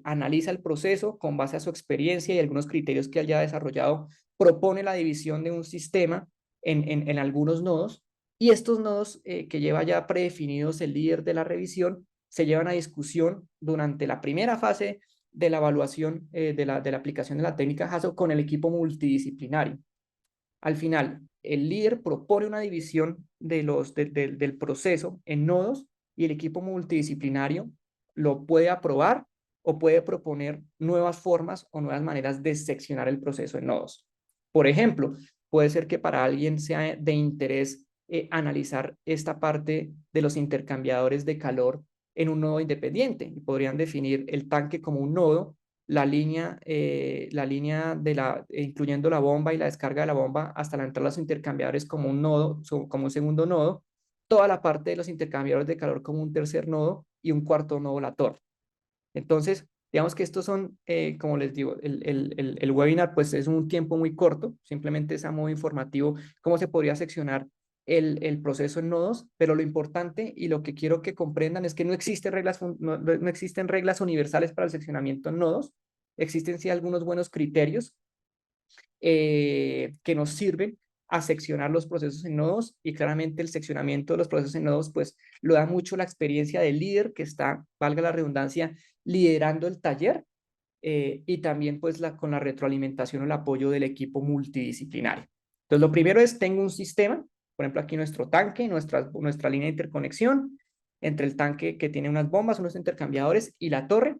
S2: analiza el proceso con base a su experiencia y algunos criterios que haya desarrollado, propone la división de un sistema en algunos nodos y estos nodos que lleva ya predefinidos el líder de la revisión se llevan a discusión durante la primera fase de la evaluación de la aplicación de la técnica HASO con el equipo multidisciplinario. Al final, el líder propone una división del proceso en nodos y el equipo multidisciplinario lo puede aprobar o puede proponer nuevas formas o nuevas maneras de seccionar el proceso en nodos. Por ejemplo, puede ser que para alguien sea de interés analizar esta parte de los intercambiadores de calor en un nodo independiente y podrían definir el tanque como un nodo, la línea incluyendo la bomba y la descarga de la bomba hasta la entrada de los intercambiadores como un nodo, como un segundo nodo, toda la parte de los intercambiadores de calor como un tercer nodo y un cuarto nodo, la torre. Entonces, digamos que estos son, como les digo, el webinar pues es un tiempo muy corto, simplemente es a modo informativo cómo se podría seccionar el proceso en nodos, pero lo importante y lo que quiero que comprendan es que no existen no existen reglas universales para el seccionamiento en nodos, existen sí algunos buenos criterios que nos sirven a seccionar los procesos en nodos y claramente el seccionamiento de los procesos en nodos pues lo da mucho la experiencia del líder que está, valga la redundancia, liderando el taller y también pues con la retroalimentación o el apoyo del equipo multidisciplinario. Entonces lo primero es, tengo un sistema, por ejemplo aquí nuestro tanque, nuestra línea de interconexión entre el tanque que tiene unas bombas, unos intercambiadores y la torre.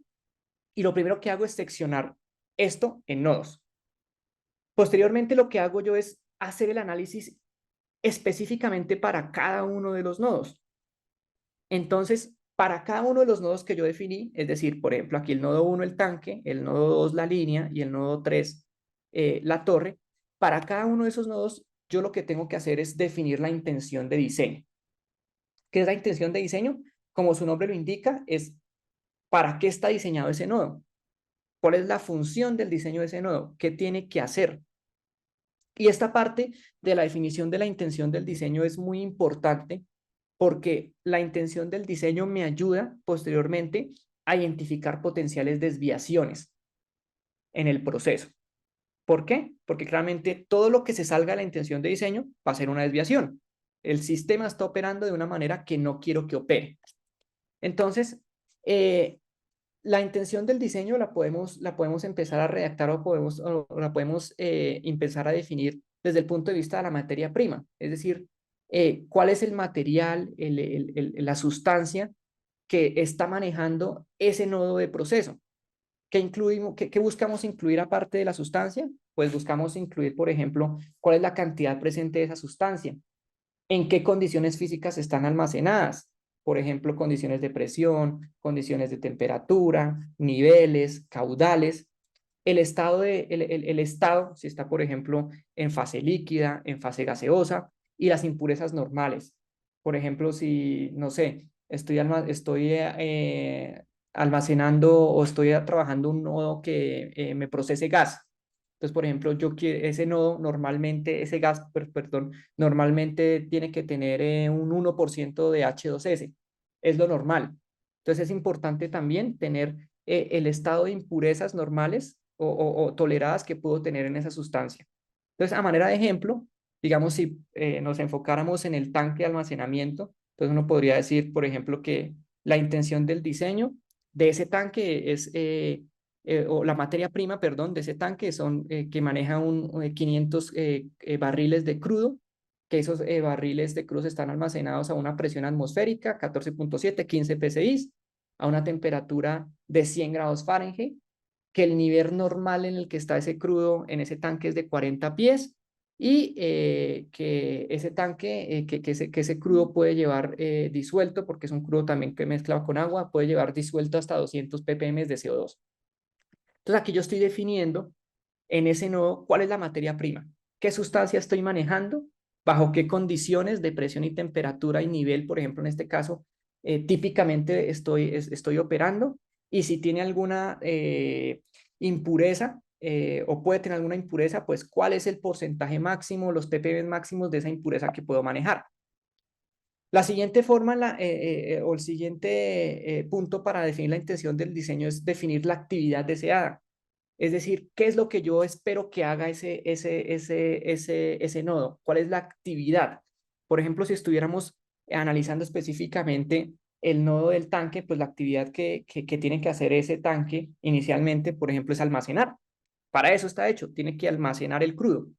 S2: Y lo primero que hago es seccionar esto en nodos. Posteriormente lo que hago yo es hacer el análisis específicamente para cada uno de los nodos. Entonces, para cada uno de los nodos que yo definí, es decir, por ejemplo, aquí el nodo 1 el tanque, el nodo 2 la línea y el nodo 3 la torre, para cada uno de esos nodos yo lo que tengo que hacer es definir la intención de diseño. ¿Qué es la intención de diseño? Como su nombre lo indica, es para qué está diseñado ese nodo. ¿Cuál es la función del diseño de ese nodo? ¿Qué tiene que hacer? Y esta parte de la definición de la intención del diseño es muy importante porque la intención del diseño me ayuda posteriormente a identificar potenciales desviaciones en el proceso. ¿Por qué? Porque claramente todo lo que se salga de la intención de diseño va a ser una desviación. El sistema está operando de una manera que no quiero que opere. Entonces, la intención del diseño la podemos empezar a redactar o la podemos empezar a definir desde el punto de vista de la materia prima. Es decir, cuál es el material, la sustancia que está manejando ese nodo de proceso. ¿Qué buscamos incluir aparte de la sustancia? Pues buscamos incluir, por ejemplo, cuál es la cantidad presente de esa sustancia, en qué condiciones físicas están almacenadas. Por ejemplo, condiciones de presión, condiciones de temperatura, niveles, caudales. El estado, si está, por ejemplo, en fase líquida, en fase gaseosa, y las impurezas normales. Por ejemplo, si, no sé, estoy almacenando o estoy trabajando un nodo que me procese gas. Entonces, por ejemplo, ese nodo normalmente, ese gas, perdón, normalmente tiene que tener un 1% de H2S. Es lo normal. Entonces, es importante también tener el estado de impurezas normales o toleradas que puedo tener en esa sustancia. Entonces, a manera de ejemplo, digamos, si nos enfocáramos en el tanque de almacenamiento, entonces uno podría decir, por ejemplo, que la intención del diseño de ese tanque es, o la materia prima, perdón, de ese tanque son que maneja 500 barriles de crudo, que esos barriles de crudo están almacenados a una presión atmosférica, 14.7, 15 psi, a una temperatura de 100 grados Fahrenheit, que el nivel normal en el que está ese crudo en ese tanque es de 40 pies y que ese tanque, que ese crudo puede llevar disuelto, porque es un crudo también que mezclado con agua, puede llevar disuelto hasta 200 ppm de CO2. Entonces aquí yo estoy definiendo en ese nodo cuál es la materia prima, qué sustancia estoy manejando, bajo qué condiciones de presión y temperatura y nivel, por ejemplo, en este caso, típicamente estoy operando y si tiene alguna impureza o puede tener alguna impureza, pues cuál es el porcentaje máximo, los ppm máximos de esa impureza que puedo manejar. La siguiente forma o el siguiente punto para definir la intención del diseño es definir la actividad deseada. Es decir, ¿qué es lo que yo espero que haga ese nodo? ¿Cuál es la actividad? Por ejemplo, si estuviéramos analizando específicamente el nodo del tanque, pues la actividad que tiene que hacer ese tanque inicialmente, por ejemplo, es almacenar. Para eso está hecho, tiene que almacenar el crudo.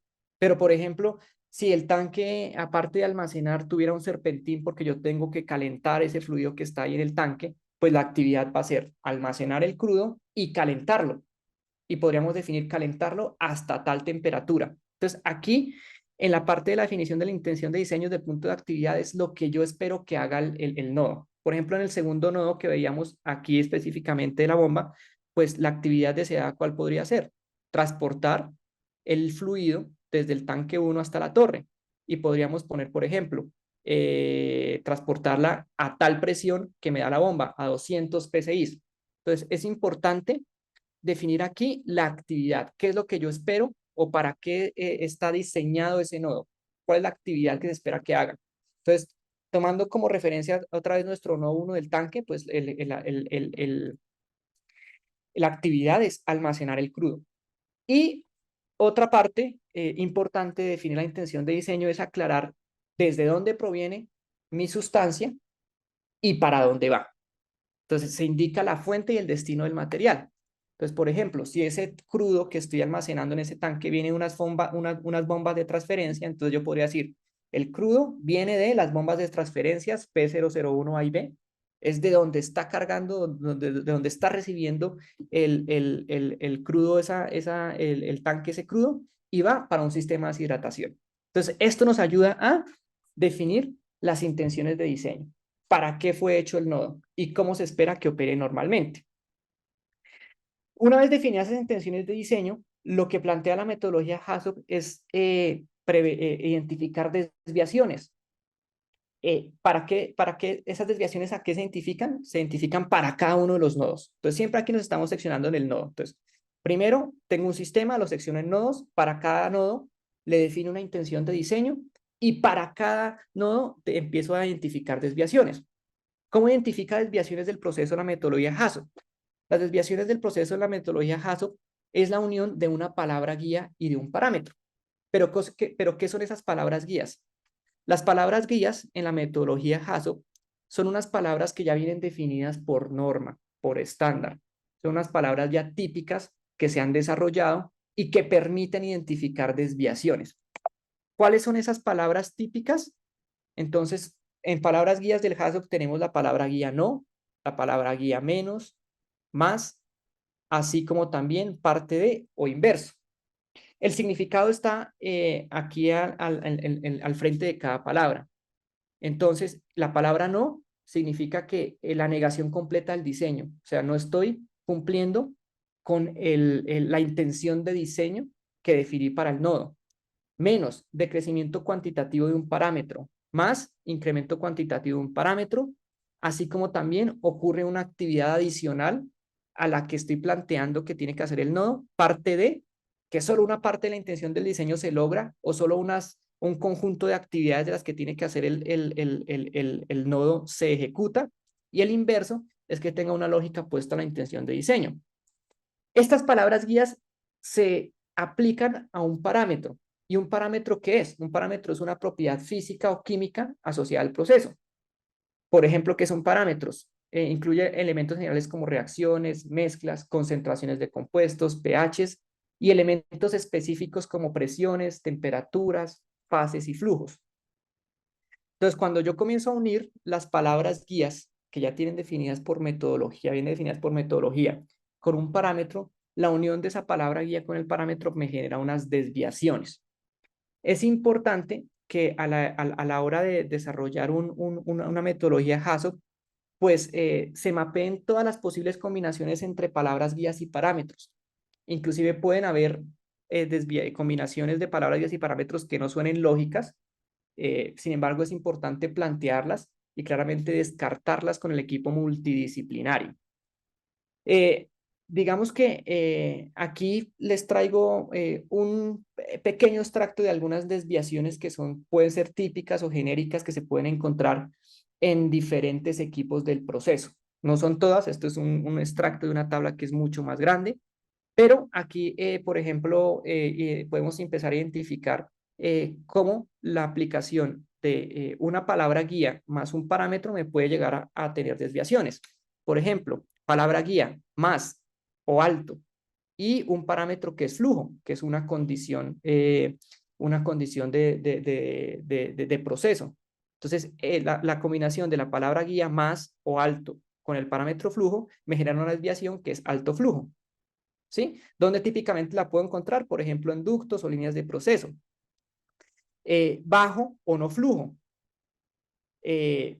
S2: Pero, por ejemplo, si el tanque, aparte de almacenar, tuviera un serpentín porque yo tengo que calentar ese fluido que está ahí en el tanque, pues la actividad va a ser almacenar el crudo y calentarlo y podríamos definir calentarlo hasta tal temperatura. Entonces, aquí, en la parte de la definición de la intención de diseño de punto de actividad, es lo que yo espero que haga el nodo. Por ejemplo, en el segundo nodo que veíamos aquí específicamente de la bomba, pues la actividad deseada, ¿cuál podría ser? Transportar el fluido desde el tanque 1 hasta la torre. Y podríamos poner, por ejemplo, transportarla a tal presión que me da la bomba, a 200 psi. Entonces, es importante definir aquí la actividad, qué es lo que yo espero o para qué está diseñado ese nodo, cuál es la actividad que se espera que haga. Entonces, tomando como referencia otra vez nuestro nodo 1 del tanque, pues la actividad es almacenar el crudo. Y otra parte importante de definir la intención de diseño es aclarar desde dónde proviene mi sustancia y para dónde va. Entonces se indica la fuente y el destino del material. Entonces, por ejemplo, si ese crudo que estoy almacenando en ese tanque viene de unas bombas de transferencia, entonces yo podría decir, el crudo viene de las bombas de transferencias P001A y B, es de donde está cargando, de donde está recibiendo el crudo, el tanque ese crudo, y va para un sistema de deshidratación. Entonces, esto nos ayuda a definir las intenciones de diseño. ¿Para qué fue hecho el nodo? Y cómo se espera que opere normalmente. Una vez definidas esas intenciones de diseño, lo que plantea la metodología HASOP es identificar desviaciones. ¿Para qué esas desviaciones a qué se identifican? Se identifican para cada uno de los nodos. Entonces, siempre aquí nos estamos seccionando en el nodo. Entonces, primero, tengo un sistema, lo secciono en nodos. Para cada nodo le defino una intención de diseño y para cada nodo empiezo a identificar desviaciones. ¿Cómo identifica desviaciones del proceso la metodología HASOP? Las desviaciones del proceso de la metodología HASOP es la unión de una palabra guía y de un parámetro. ¿Pero qué son esas palabras guías? Las palabras guías en la metodología HASOP son unas palabras que ya vienen definidas por norma, por estándar. Son unas palabras ya típicas que se han desarrollado y que permiten identificar desviaciones. ¿Cuáles son esas palabras típicas? Entonces, en palabras guías del HASOP tenemos la palabra guía no, la palabra guía menos, más, así como también parte de o inverso. El significado está aquí al frente de cada palabra. Entonces, la palabra no significa que la negación completa del diseño, o sea, no estoy cumpliendo con la intención de diseño que definí para el nodo. Menos decrecimiento cuantitativo de un parámetro, más incremento cuantitativo de un parámetro, así como también ocurre una actividad adicional a la que estoy planteando que tiene que hacer el nodo, parte de que solo una parte de la intención del diseño se logra o solo un conjunto de actividades de las que tiene que hacer el nodo se ejecuta, y el inverso es que tenga una lógica puesta a la intención de diseño. Estas palabras guías se aplican a un parámetro. ¿Y un parámetro qué es? Un parámetro es una propiedad física o química asociada al proceso. Por ejemplo, ¿qué son parámetros? Incluye elementos generales como reacciones, mezclas, concentraciones de compuestos, pHs y elementos específicos como presiones, temperaturas, fases y flujos. Entonces, cuando yo comienzo a unir las palabras guías que ya tienen definidas por metodología, vienen definidas por metodología, con un parámetro, la unión de esa palabra guía con el parámetro me genera unas desviaciones. Es importante que a la hora de desarrollar una metodología HASOP, pues se mapeen todas las posibles combinaciones entre palabras guías y parámetros. Inclusive pueden haber combinaciones de palabras guías y parámetros que no suenen lógicas. Sin embargo, es importante plantearlas y claramente descartarlas con el equipo multidisciplinario. Eh, digamos que aquí les traigo un pequeño extracto de algunas desviaciones que pueden ser típicas o genéricas que se pueden encontrar en diferentes equipos del proceso. No son todas, esto es un extracto de una tabla que es mucho más grande, pero aquí, por ejemplo, podemos empezar a identificar cómo la aplicación de una palabra guía más un parámetro me puede llegar a tener desviaciones. Por ejemplo, palabra guía más o alto y un parámetro que es flujo, que es una condición de proceso. Entonces, la combinación de la palabra guía más o alto con el parámetro flujo me genera una desviación que es alto flujo. ¿Sí? Donde típicamente la puedo encontrar, por ejemplo, en ductos o líneas de proceso. Bajo o no flujo.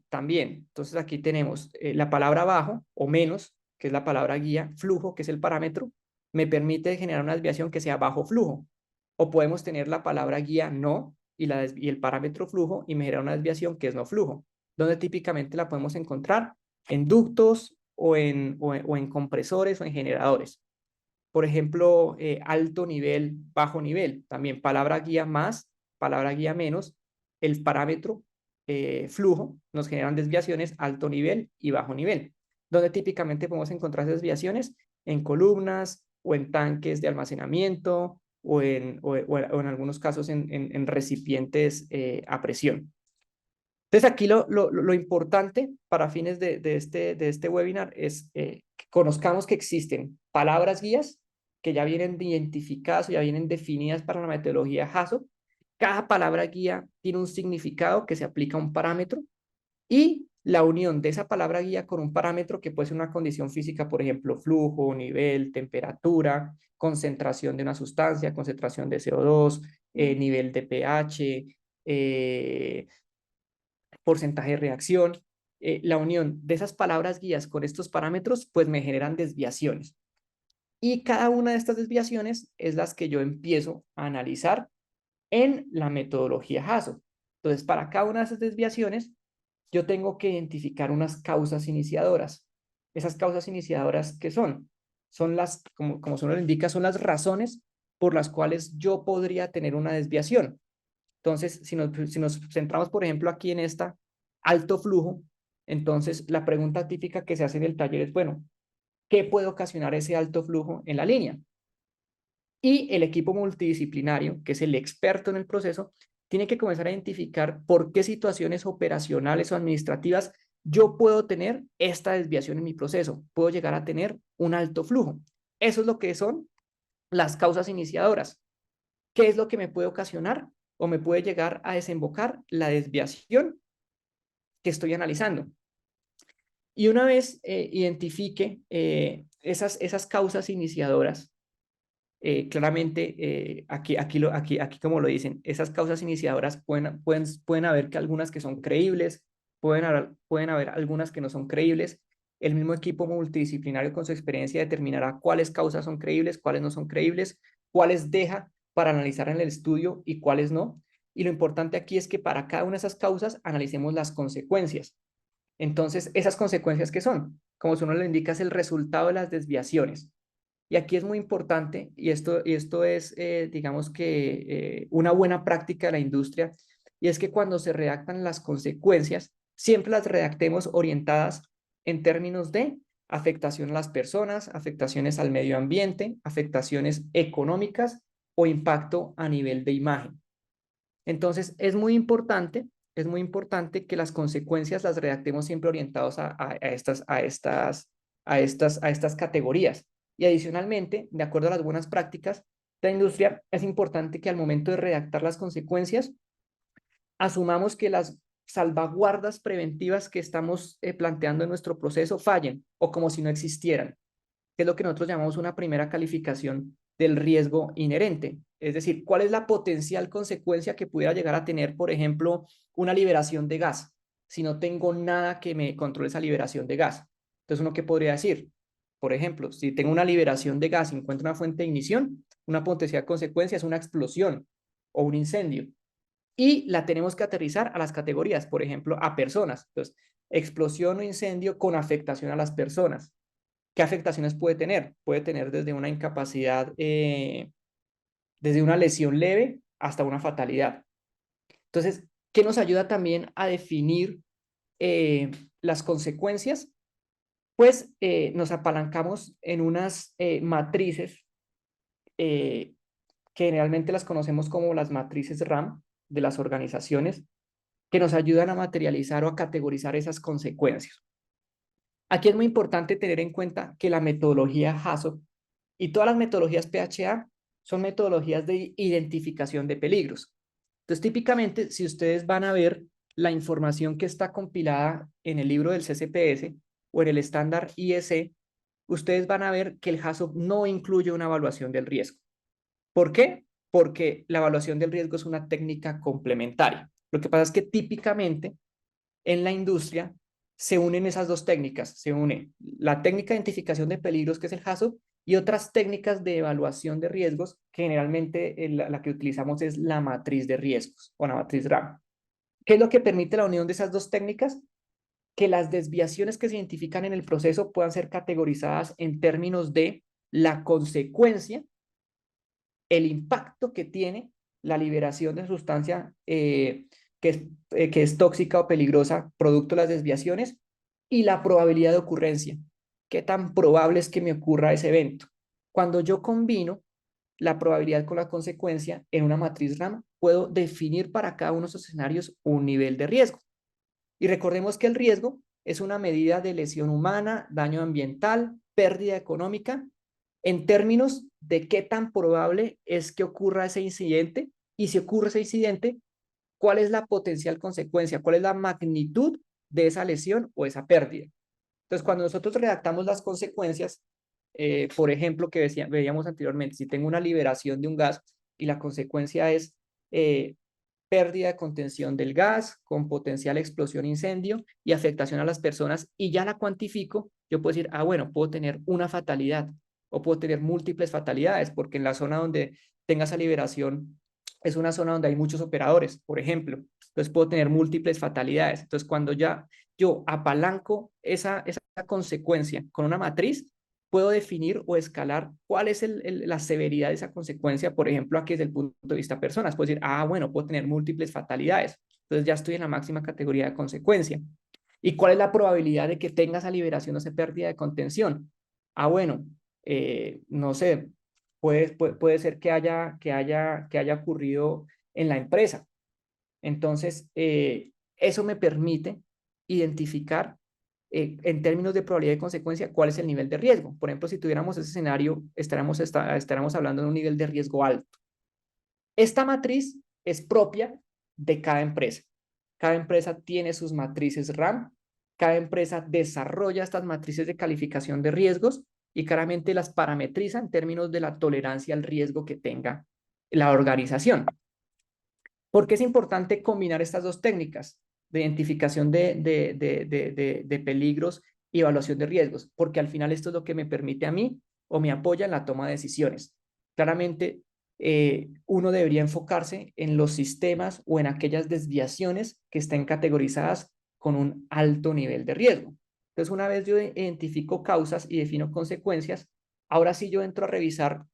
S2: También, entonces aquí tenemos la palabra bajo o menos, que es la palabra guía, flujo, que es el parámetro, me permite generar una desviación que sea bajo flujo. O podemos tener la palabra guía no y el parámetro flujo y me genera una desviación que es no flujo, donde típicamente la podemos encontrar en ductos o en compresores o en generadores. Por ejemplo, alto nivel, bajo nivel, también palabra guía más, palabra guía menos, el parámetro flujo nos generan desviaciones alto nivel y bajo nivel, donde típicamente podemos encontrar desviaciones en columnas o en tanques de almacenamiento o en algunos casos en recipientes a presión. Entonces aquí lo importante para fines de este webinar es que conozcamos que existen palabras guías que ya vienen identificadas o ya vienen definidas para la metodología HASOP. Cada palabra guía tiene un significado que se aplica a un parámetro y la unión de esa palabra guía con un parámetro que puede ser una condición física, por ejemplo, flujo, nivel, temperatura, concentración de una sustancia, concentración de CO2, nivel de pH, porcentaje de reacción. La unión de esas palabras guías con estos parámetros, pues me generan desviaciones. Y cada una de estas desviaciones es las que yo empiezo a analizar en la metodología HASO. Entonces, para cada una de esas desviaciones, yo tengo que identificar unas causas iniciadoras. Esas causas iniciadoras, ¿qué son? Son las, como su nombre lo indica, son las razones por las cuales yo podría tener una desviación. Entonces, si nos centramos, por ejemplo, aquí en esta alto flujo, entonces la pregunta típica que se hace en el taller es, bueno, ¿qué puede ocasionar ese alto flujo en la línea? Y el equipo multidisciplinario, que es el experto en el proceso, tiene que comenzar a identificar por qué situaciones operacionales o administrativas yo puedo tener esta desviación en mi proceso, puedo llegar a tener un alto flujo. Eso es lo que son las causas iniciadoras. ¿Qué es lo que me puede ocasionar o me puede llegar a desembocar la desviación que estoy analizando? Y una vez identifique esas causas iniciadoras, claramente, aquí como lo dicen, esas causas iniciadoras pueden haber que algunas que son creíbles, pueden haber algunas que no son creíbles. El mismo equipo multidisciplinario con su experiencia determinará cuáles causas son creíbles, cuáles no son creíbles, cuáles deja para analizar en el estudio y cuáles no. Y lo importante aquí es que para cada una de esas causas analicemos las consecuencias. Entonces, ¿esas consecuencias qué son? Como su nombre lo indica, es el resultado de las desviaciones. Y aquí es muy importante, y esto es, digamos que, una buena práctica de la industria, y es que cuando se redactan las consecuencias, siempre las redactemos orientadas en términos de afectación a las personas, afectaciones al medio ambiente, afectaciones económicas o impacto a nivel de imagen. Entonces, es muy importante que las consecuencias las redactemos siempre orientados a estas categorías. Y adicionalmente, de acuerdo a las buenas prácticas de la industria, es importante que al momento de redactar las consecuencias, asumamos que las salvaguardas preventivas que estamos planteando en nuestro proceso fallen o como si no existieran, que es lo que nosotros llamamos una primera calificación del riesgo inherente. Es decir, cuál es la potencial consecuencia que pudiera llegar a tener, por ejemplo, una liberación de gas, si no tengo nada que me controle esa liberación de gas. Entonces, ¿uno qué podría decir? Por ejemplo, si tengo una liberación de gas y encuentro una fuente de ignición, una potencial consecuencia es una explosión o un incendio. Y la tenemos que aterrizar a las categorías, por ejemplo, a personas. Entonces, explosión o incendio con afectación a las personas. ¿Qué afectaciones puede tener? Puede tener desde una incapacidad, desde una lesión leve hasta una fatalidad. Entonces, ¿qué nos ayuda también a definir las consecuencias? Pues nos apalancamos en unas matrices que generalmente las conocemos como las matrices RAM de las organizaciones, que nos ayudan a materializar o a categorizar esas consecuencias. Aquí es muy importante tener en cuenta que la metodología HASOP y todas las metodologías PHA son metodologías de identificación de peligros. Entonces, típicamente, si ustedes van a ver la información que está compilada en el libro del CCPS o en el estándar IEC, ustedes van a ver que el HASOP no incluye una evaluación del riesgo. ¿Por qué? Porque la evaluación del riesgo es una técnica complementaria. Lo que pasa es que típicamente en la industria se unen esas dos técnicas. Se une la técnica de identificación de peligros, que es el HACCP, y otras técnicas de evaluación de riesgos, que generalmente la que utilizamos es la matriz de riesgos o la matriz RAM. ¿Qué es lo que permite la unión de esas dos técnicas? Que las desviaciones que se identifican en el proceso puedan ser categorizadas en términos de la consecuencia, el impacto que tiene la liberación de sustancia que es tóxica o peligrosa producto de las desviaciones y la probabilidad de ocurrencia. ¿Qué tan probable es que me ocurra ese evento? Cuando yo combino la probabilidad con la consecuencia en una matriz RAM, puedo definir para cada uno de esos escenarios un nivel de riesgo. Y recordemos que el riesgo es una medida de lesión humana, daño ambiental, pérdida económica, en términos de qué tan probable es que ocurra ese incidente y si ocurre ese incidente, cuál es la potencial consecuencia, cuál es la magnitud de esa lesión o esa pérdida. Entonces, cuando nosotros redactamos las consecuencias, por ejemplo, que veíamos anteriormente, si tengo una liberación de un gas y la consecuencia es pérdida de contención del gas, con potencial explosión, incendio y afectación a las personas, y ya la cuantifico, yo puedo decir, ah, bueno, puedo tener una fatalidad o puedo tener múltiples fatalidades, porque en la zona donde tenga esa liberación es una zona donde hay muchos operadores, por ejemplo. Entonces puedo tener múltiples fatalidades. Entonces cuando ya yo apalanco esa consecuencia con una matriz, puedo definir o escalar cuál es la severidad de esa consecuencia, por ejemplo, aquí desde el punto de vista de personas. Puedo decir, ah, bueno, puedo tener múltiples fatalidades. Entonces ya estoy en la máxima categoría de consecuencia. ¿Y cuál es la probabilidad de que tenga esa liberación o esa pérdida de contención? Ah, bueno, no sé, puede ser que haya ocurrido en la empresa. Entonces, eso me permite identificar en términos de probabilidad de consecuencia cuál es el nivel de riesgo. Por ejemplo, si tuviéramos ese escenario, estaremos hablando de un nivel de riesgo alto. Esta matriz es propia de cada empresa. Cada empresa tiene sus matrices RAM, cada empresa desarrolla estas matrices de calificación de riesgos y claramente las parametriza en términos de la tolerancia al riesgo que tenga la organización. ¿Por qué es importante combinar estas dos técnicas de identificación de peligros y evaluación de riesgos? Porque al final esto es lo que me permite a mí o me apoya en la toma de decisiones. Claramente, uno debería enfocarse en los sistemas o en aquellas desviaciones que estén categorizadas con un alto nivel de riesgo. Entonces, una vez yo identifico causas y defino consecuencias, ahora sí yo entro a revisar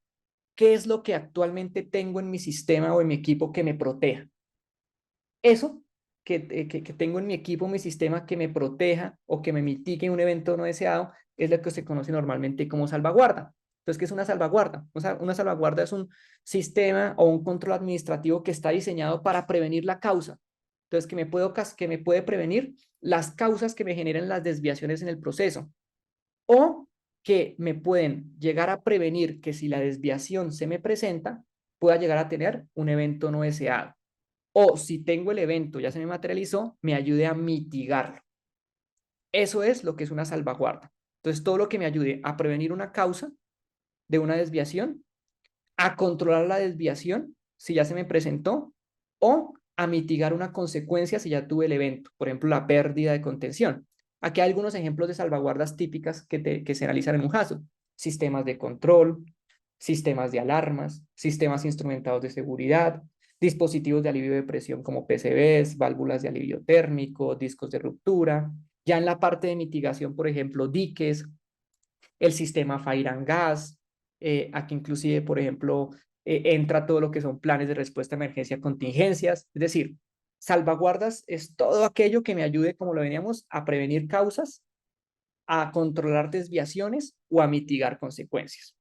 S2: qué es lo que actualmente tengo en mi sistema o en mi equipo que me proteja. Eso que tengo en mi equipo, mi sistema que me proteja o que me mitigue un evento no deseado, es lo que se conoce normalmente como salvaguarda. Entonces, ¿qué es una salvaguarda? O sea, una salvaguarda es un sistema o un control administrativo que está diseñado para prevenir la causa. Entonces, que me puede prevenir las causas que me generen las desviaciones en el proceso o que me pueden llegar a prevenir que si la desviación se me presenta, pueda llegar a tener un evento no deseado. O si tengo el evento, ya se me materializó, me ayude a mitigarlo. Eso es lo que es una salvaguarda. Entonces, todo lo que me ayude a prevenir una causa de una desviación, a controlar la desviación si ya se me presentó, o a mitigar una consecuencia si ya tuve el evento, por ejemplo, la pérdida de contención. Aquí hay algunos ejemplos de salvaguardas típicas que se realizan en un HACCP. Sistemas de control, sistemas de alarmas, sistemas instrumentados de seguridad, dispositivos de alivio de presión como PCBs, válvulas de alivio térmico, discos de ruptura. Ya en la parte de mitigación, por ejemplo, diques, el sistema Fire and Gas, aquí inclusive, por ejemplo, entra todo lo que son planes de respuesta a emergencia, contingencias, es decir, salvaguardas es todo aquello que me ayude, como lo veníamos, a prevenir causas, a controlar desviaciones o a mitigar consecuencias.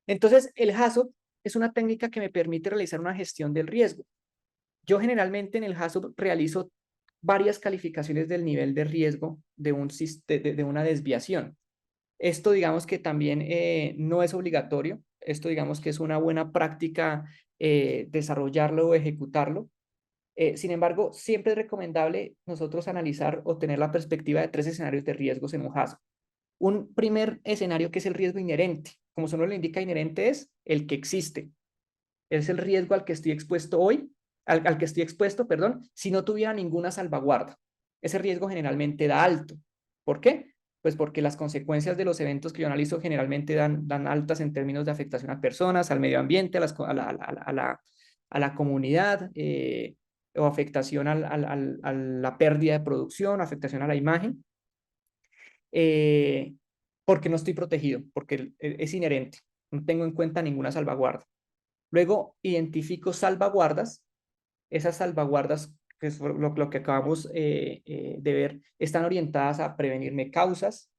S2: Entonces, el HACCP es una técnica que me permite realizar una gestión del riesgo. Yo generalmente en el HACCP realizo varias calificaciones del nivel de riesgo de una desviación. Esto digamos que también no es obligatorio. Esto digamos que es una buena práctica desarrollarlo o ejecutarlo. Sin embargo, siempre es recomendable nosotros analizar o tener la perspectiva de 3 escenarios de riesgos en un HACCP. Un primer escenario que es el riesgo inherente. Como su nombre lo indica, inherente es el que existe. Es el riesgo al que estoy expuesto hoy, al que estoy expuesto, perdón, si no tuviera ninguna salvaguarda. Ese riesgo generalmente da alto. ¿Por qué? Pues porque las consecuencias de los eventos que yo analizo generalmente dan altas en términos de afectación a personas, al medio ambiente, a la comunidad, o afectación a la pérdida de producción, afectación a la imagen, eh, porque no estoy protegido, porque es inherente, no tengo en cuenta ninguna salvaguarda. Luego identifico salvaguardas. Esas salvaguardas, que es lo que acabamos de ver, están orientadas a prevenirme causas,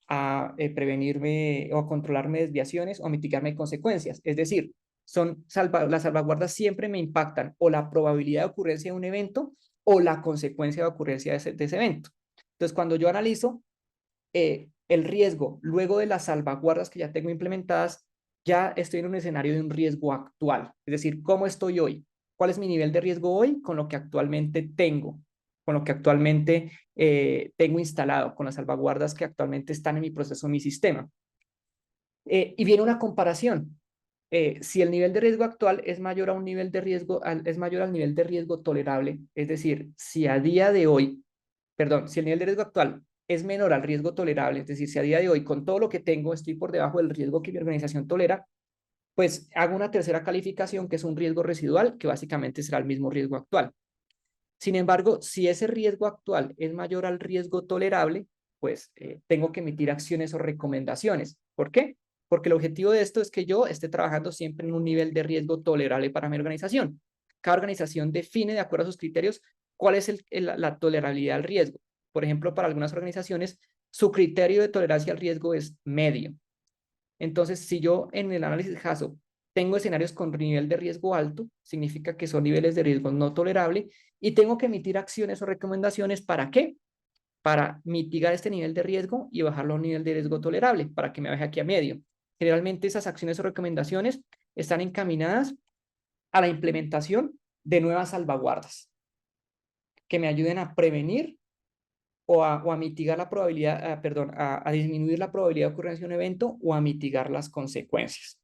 S2: a prevenirme o a controlarme desviaciones o a mitigarme consecuencias. Es decir, las salvaguardas siempre me impactan o la probabilidad de ocurrencia de un evento o la consecuencia de ocurrencia de ese evento. Entonces, cuando yo analizo el riesgo luego de las salvaguardas que ya tengo implementadas, ya estoy en un escenario de un riesgo actual. Es decir, ¿cómo estoy hoy? ¿Cuál es mi nivel de riesgo hoy con lo que actualmente tengo? Con lo que actualmente tengo instalado, con las salvaguardas que actualmente están en mi proceso, en mi sistema. Y viene una comparación. si el nivel de riesgo actual es mayor a un nivel de riesgo, es mayor al nivel de riesgo tolerable, es decir, si a día de hoy, perdón, si el nivel de riesgo actual es menor al riesgo tolerable, es decir, si a día de hoy con todo lo que tengo estoy por debajo del riesgo que mi organización tolera, pues hago una tercera calificación que es un riesgo residual, que básicamente será el mismo riesgo actual. Sin embargo, si ese riesgo actual es mayor al riesgo tolerable, pues tengo que emitir acciones o recomendaciones. ¿Por qué? Porque el objetivo de esto es que yo esté trabajando siempre en un nivel de riesgo tolerable para mi organización. Cada organización define de acuerdo a sus criterios cuál es la tolerabilidad al riesgo. Por ejemplo, para algunas organizaciones, su criterio de tolerancia al riesgo es medio. Entonces, si yo en el análisis HASO tengo escenarios con nivel de riesgo alto, significa que son niveles de riesgo no tolerable y tengo que emitir acciones o recomendaciones. ¿Para qué? Para mitigar este nivel de riesgo y bajarlo a un nivel de riesgo tolerable, para que me baje aquí a medio. Generalmente esas acciones o recomendaciones están encaminadas a la implementación de nuevas salvaguardas que me ayuden a prevenir o a mitigar la probabilidad, perdón, a disminuir la probabilidad de ocurrencia de un evento o a mitigar las consecuencias.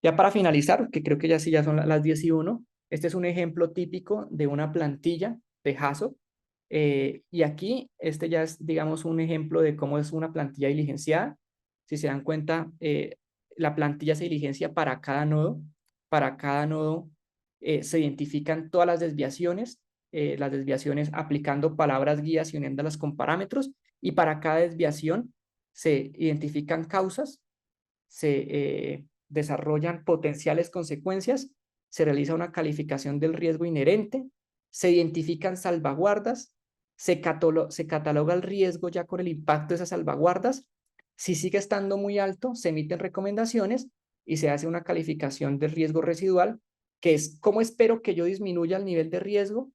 S2: Ya para finalizar, que creo que ya sí ya son las 10:01, este es un ejemplo típico de una plantilla de Hasso. Y aquí, este ya es, digamos, un ejemplo de cómo es una plantilla diligenciada. Si se dan cuenta, la plantilla se diligencia para cada nodo. Para cada nodo se identifican todas las desviaciones aplicando palabras guías y uniéndolas con parámetros. Y para cada desviación se identifican causas, se desarrollan potenciales consecuencias, se realiza una calificación del riesgo inherente, se identifican salvaguardas, se cataloga el riesgo ya con el impacto de esas salvaguardas. Si sigue estando muy alto, se emiten recomendaciones y se hace una calificación del riesgo residual, que es cómo espero que yo disminuya el nivel de riesgo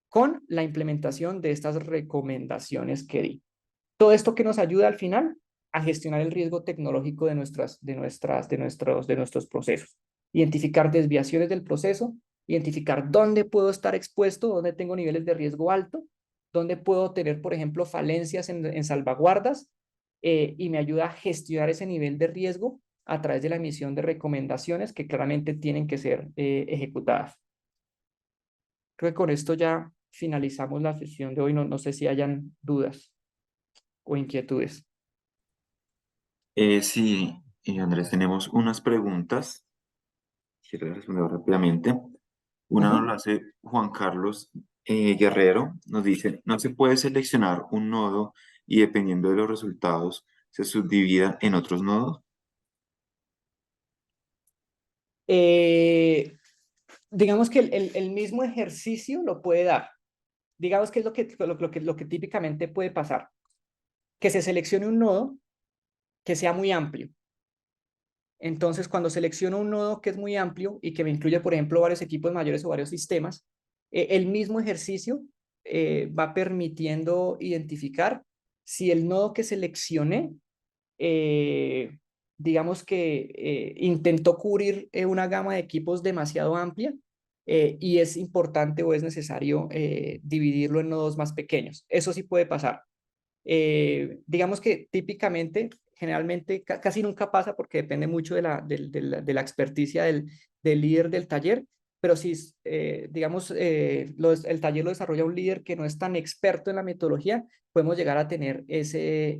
S2: con la implementación de estas recomendaciones que di. Todo esto que nos ayuda al final a gestionar el riesgo tecnológico de nuestros procesos. Identificar desviaciones del proceso, identificar dónde puedo estar expuesto, dónde tengo niveles de riesgo alto, dónde puedo tener, por ejemplo, falencias en salvaguardas, y me ayuda a gestionar ese nivel de riesgo a través de la emisión de recomendaciones que claramente tienen que ser ejecutadas. Creo que con esto ya finalizamos la sesión de hoy. No sé si hayan dudas o inquietudes.
S1: Sí, Andrés, tenemos unas preguntas. Quiero responder rápidamente. Una nos la hace Juan Carlos Guerrero. Nos dice, no se puede seleccionar un nodo y dependiendo de los resultados se subdivida en otros nodos.
S2: Eh, digamos que el mismo ejercicio lo puede dar. Digamos que es lo que típicamente puede pasar. Que se seleccione un nodo que sea muy amplio. Entonces, cuando selecciono un nodo que es muy amplio y que me incluye, por ejemplo, varios equipos mayores o varios sistemas, el mismo ejercicio va permitiendo identificar si el nodo que seleccioné, eh, digamos que intentó cubrir una gama de equipos demasiado amplia, y es importante o es necesario dividirlo en nodos más pequeños. Eso sí puede pasar. Digamos que típicamente, generalmente, casi nunca pasa porque depende mucho de la experticia del líder del taller, pero si, digamos, el taller lo desarrolla un líder que no es tan experto en la metodología, podemos llegar a tener ese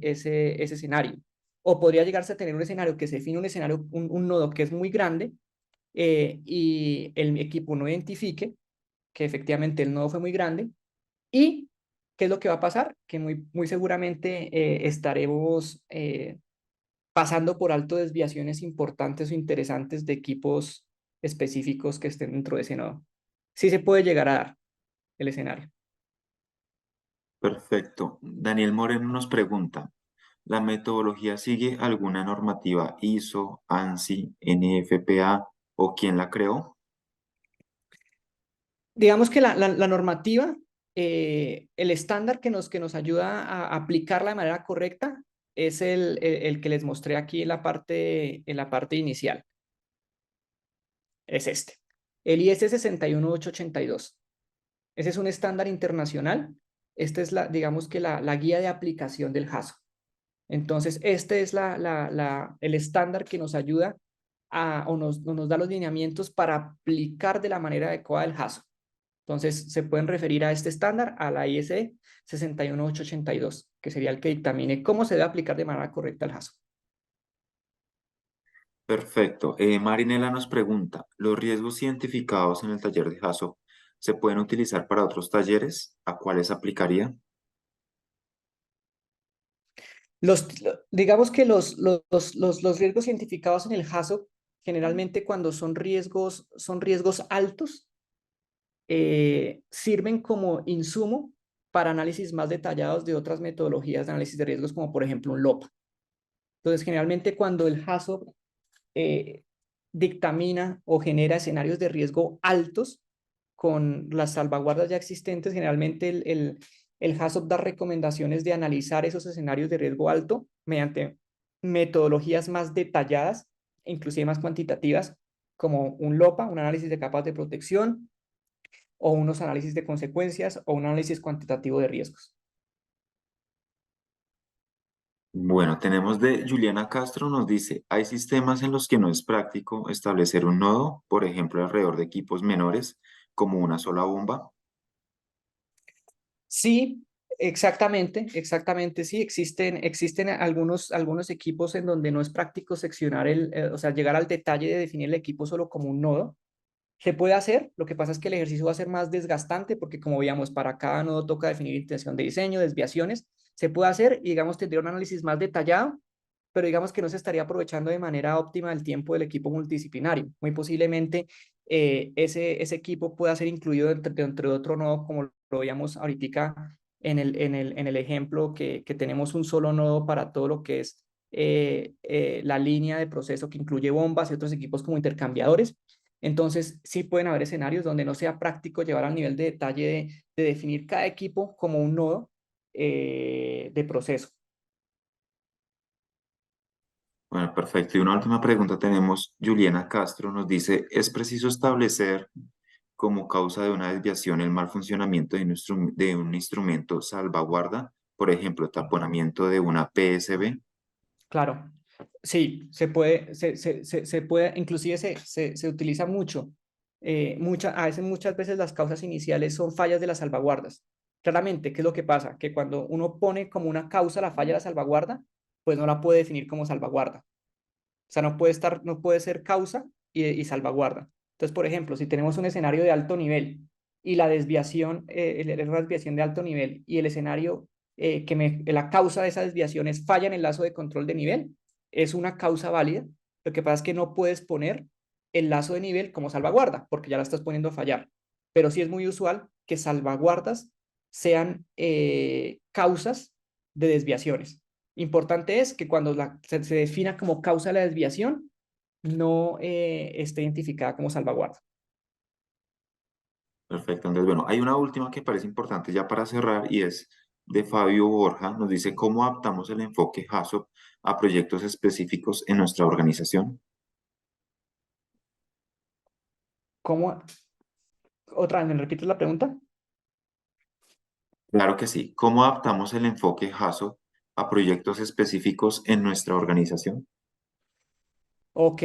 S2: escenario. O podría llegarse a tener un escenario que se define un escenario, un nodo que es muy grande, y el equipo no identifique que efectivamente el nodo fue muy grande. ¿Y qué es lo que va a pasar? Que muy seguramente estaremos pasando por alto desviaciones importantes o interesantes de equipos específicos que estén dentro de ese nodo. Sí se puede llegar a dar el escenario.
S1: Perfecto. Daniel Moreno nos pregunta, ¿la metodología sigue alguna normativa ISO, ANSI, NFPA o quién la creó?
S2: Digamos que la normativa, el estándar que nos ayuda a aplicarla de manera correcta es el que les mostré aquí en la parte inicial. Es este. El IS 61882. Ese es un estándar internacional. Esta es digamos que la guía de aplicación del HASO. Entonces, este es el estándar que nos ayuda o nos da los lineamientos para aplicar de la manera adecuada el HACCP. Entonces, se pueden referir a este estándar, a la ISE 61882, que sería el que dictamine cómo se debe aplicar de manera correcta el HACCP.
S1: Perfecto. Marinela nos pregunta, ¿los riesgos identificados en el taller de HACCP se pueden utilizar para otros talleres? ¿A cuáles aplicaría?
S2: Digamos que los riesgos identificados en el HACCP, generalmente cuando son riesgos altos, sirven como insumo para análisis más detallados de otras metodologías de análisis de riesgos, como por ejemplo un LOPA. Entonces, generalmente cuando el HACCP dictamina o genera escenarios de riesgo altos con las salvaguardas ya existentes, generalmente el HACCP da recomendaciones de analizar esos escenarios de riesgo alto mediante metodologías más detalladas, inclusive más cuantitativas, como un LOPA, un análisis de capas de protección, o unos análisis de consecuencias, o un análisis cuantitativo de riesgos.
S1: Bueno, tenemos de Juliana Castro, nos dice, hay sistemas en los que no es práctico establecer un nodo, por ejemplo, alrededor de equipos menores, como una sola bomba.
S2: Sí, exactamente, sí, existen algunos equipos en donde no es práctico seccionar o sea, llegar al detalle de definir el equipo solo como un nodo. Se puede hacer, lo que pasa es que el ejercicio va a ser más desgastante porque como veíamos, para cada nodo toca definir intención de diseño, desviaciones, se puede hacer y digamos tendría un análisis más detallado, pero digamos que no se estaría aprovechando de manera óptima el tiempo del equipo multidisciplinario. Muy posiblemente ese equipo pueda ser incluido dentro de otro nodo, como lo veíamos ahorita en el ejemplo que tenemos un solo nodo para todo lo que es la línea de proceso que incluye bombas y otros equipos como intercambiadores. Entonces, sí pueden haber escenarios donde no sea práctico llevar al nivel de detalle de definir cada equipo como un nodo de proceso.
S1: Bueno, perfecto. Y una última pregunta tenemos, Juliana Castro nos dice, ¿es preciso establecer como causa de una desviación el mal funcionamiento de un instrumento salvaguarda, por ejemplo, taponamiento de una PSB?
S2: Claro, sí, se puede, inclusive se utiliza mucho. Muchas veces las causas iniciales son fallas de las salvaguardas. Claramente, ¿qué es lo que pasa? Que cuando uno pone como una causa la falla de la salvaguarda, pues no la puede definir como salvaguarda. O sea, no puede ser causa y salvaguarda. Entonces, por ejemplo, si tenemos un escenario de alto nivel y la desviación, una desviación de alto nivel y el escenario la causa de esa desviación es falla en el lazo de control de nivel, es una causa válida. Lo que pasa es que no puedes poner el lazo de nivel como salvaguarda, porque ya la estás poniendo a fallar. Pero sí es muy usual que salvaguardas sean causas de desviaciones. Importante es que cuando se defina como causa de la desviación, no esté identificada como salvaguarda.
S1: Perfecto, Andrés. Bueno, hay una última que parece importante ya para cerrar y es de Fabio Borja. Nos dice, ¿cómo adaptamos el enfoque HACCP a proyectos específicos en nuestra organización?
S2: ¿Cómo? Otra vez, ¿me repites la pregunta?
S1: Claro que sí. ¿Cómo adaptamos el enfoque HACCP a proyectos específicos en nuestra organización?
S2: Ok.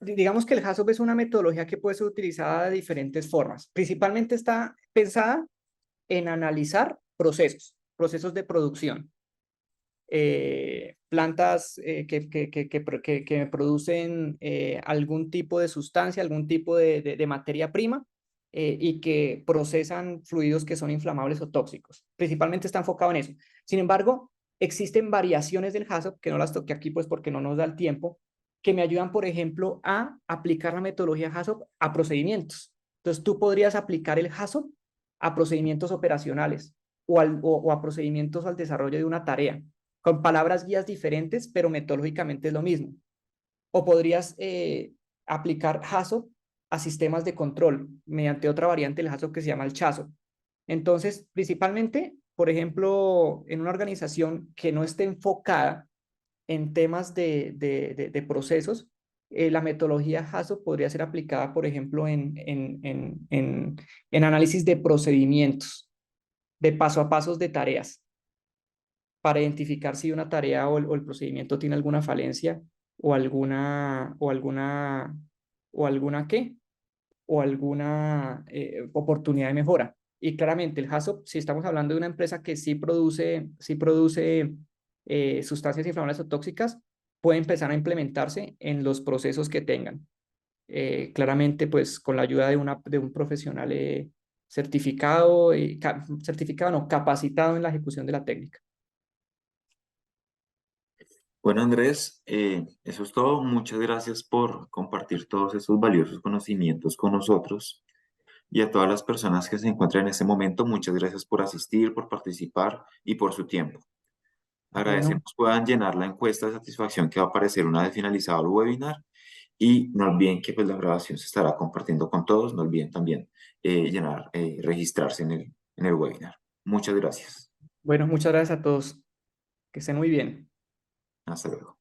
S2: Digamos que el HACCP es una metodología que puede ser utilizada de diferentes formas. Principalmente está pensada en analizar procesos de producción. Plantas que producen algún tipo de sustancia, algún tipo de materia prima y que procesan fluidos que son inflamables o tóxicos. Principalmente está enfocado en eso. Sin embargo, existen variaciones del HACCP, que no las toqué aquí pues porque no nos da el tiempo, que me ayudan, por ejemplo, a aplicar la metodología HACCP a procedimientos. Entonces, tú podrías aplicar el HACCP a procedimientos operacionales o a procedimientos al desarrollo de una tarea con palabras guías diferentes, pero metodológicamente es lo mismo. O podrías aplicar HACCP a sistemas de control mediante otra variante del HACCP que se llama el CHAZO. Entonces, principalmente, por ejemplo, en una organización que no esté enfocada en temas de procesos, la metodología HACCP podría ser aplicada, por ejemplo, en análisis de procedimientos, de paso a pasos de tareas para identificar si una tarea o el procedimiento tiene alguna falencia o alguna, o alguna, o alguna qué, o alguna oportunidad de mejora. Y claramente el HACCP, si estamos hablando de una empresa que sí produce sustancias inflamables o tóxicas, puede empezar a implementarse en los procesos que tengan. Claramente, pues con la ayuda de un profesional certificado, certificado no, capacitado en la ejecución de la técnica.
S1: Bueno, Andrés, eso es todo. Muchas gracias por compartir todos esos valiosos conocimientos con nosotros. Y a todas las personas que se encuentran en este momento, muchas gracias por asistir, por participar y por su tiempo.
S2: Bueno,
S1: Agradecemos puedan llenar la encuesta de satisfacción que va a aparecer una vez finalizado el webinar y no olviden que pues, la grabación se estará compartiendo con todos. No olviden también registrarse en el webinar. Muchas gracias.
S2: bueno, muchas gracias a todos. Que estén muy bien.
S1: Hasta luego.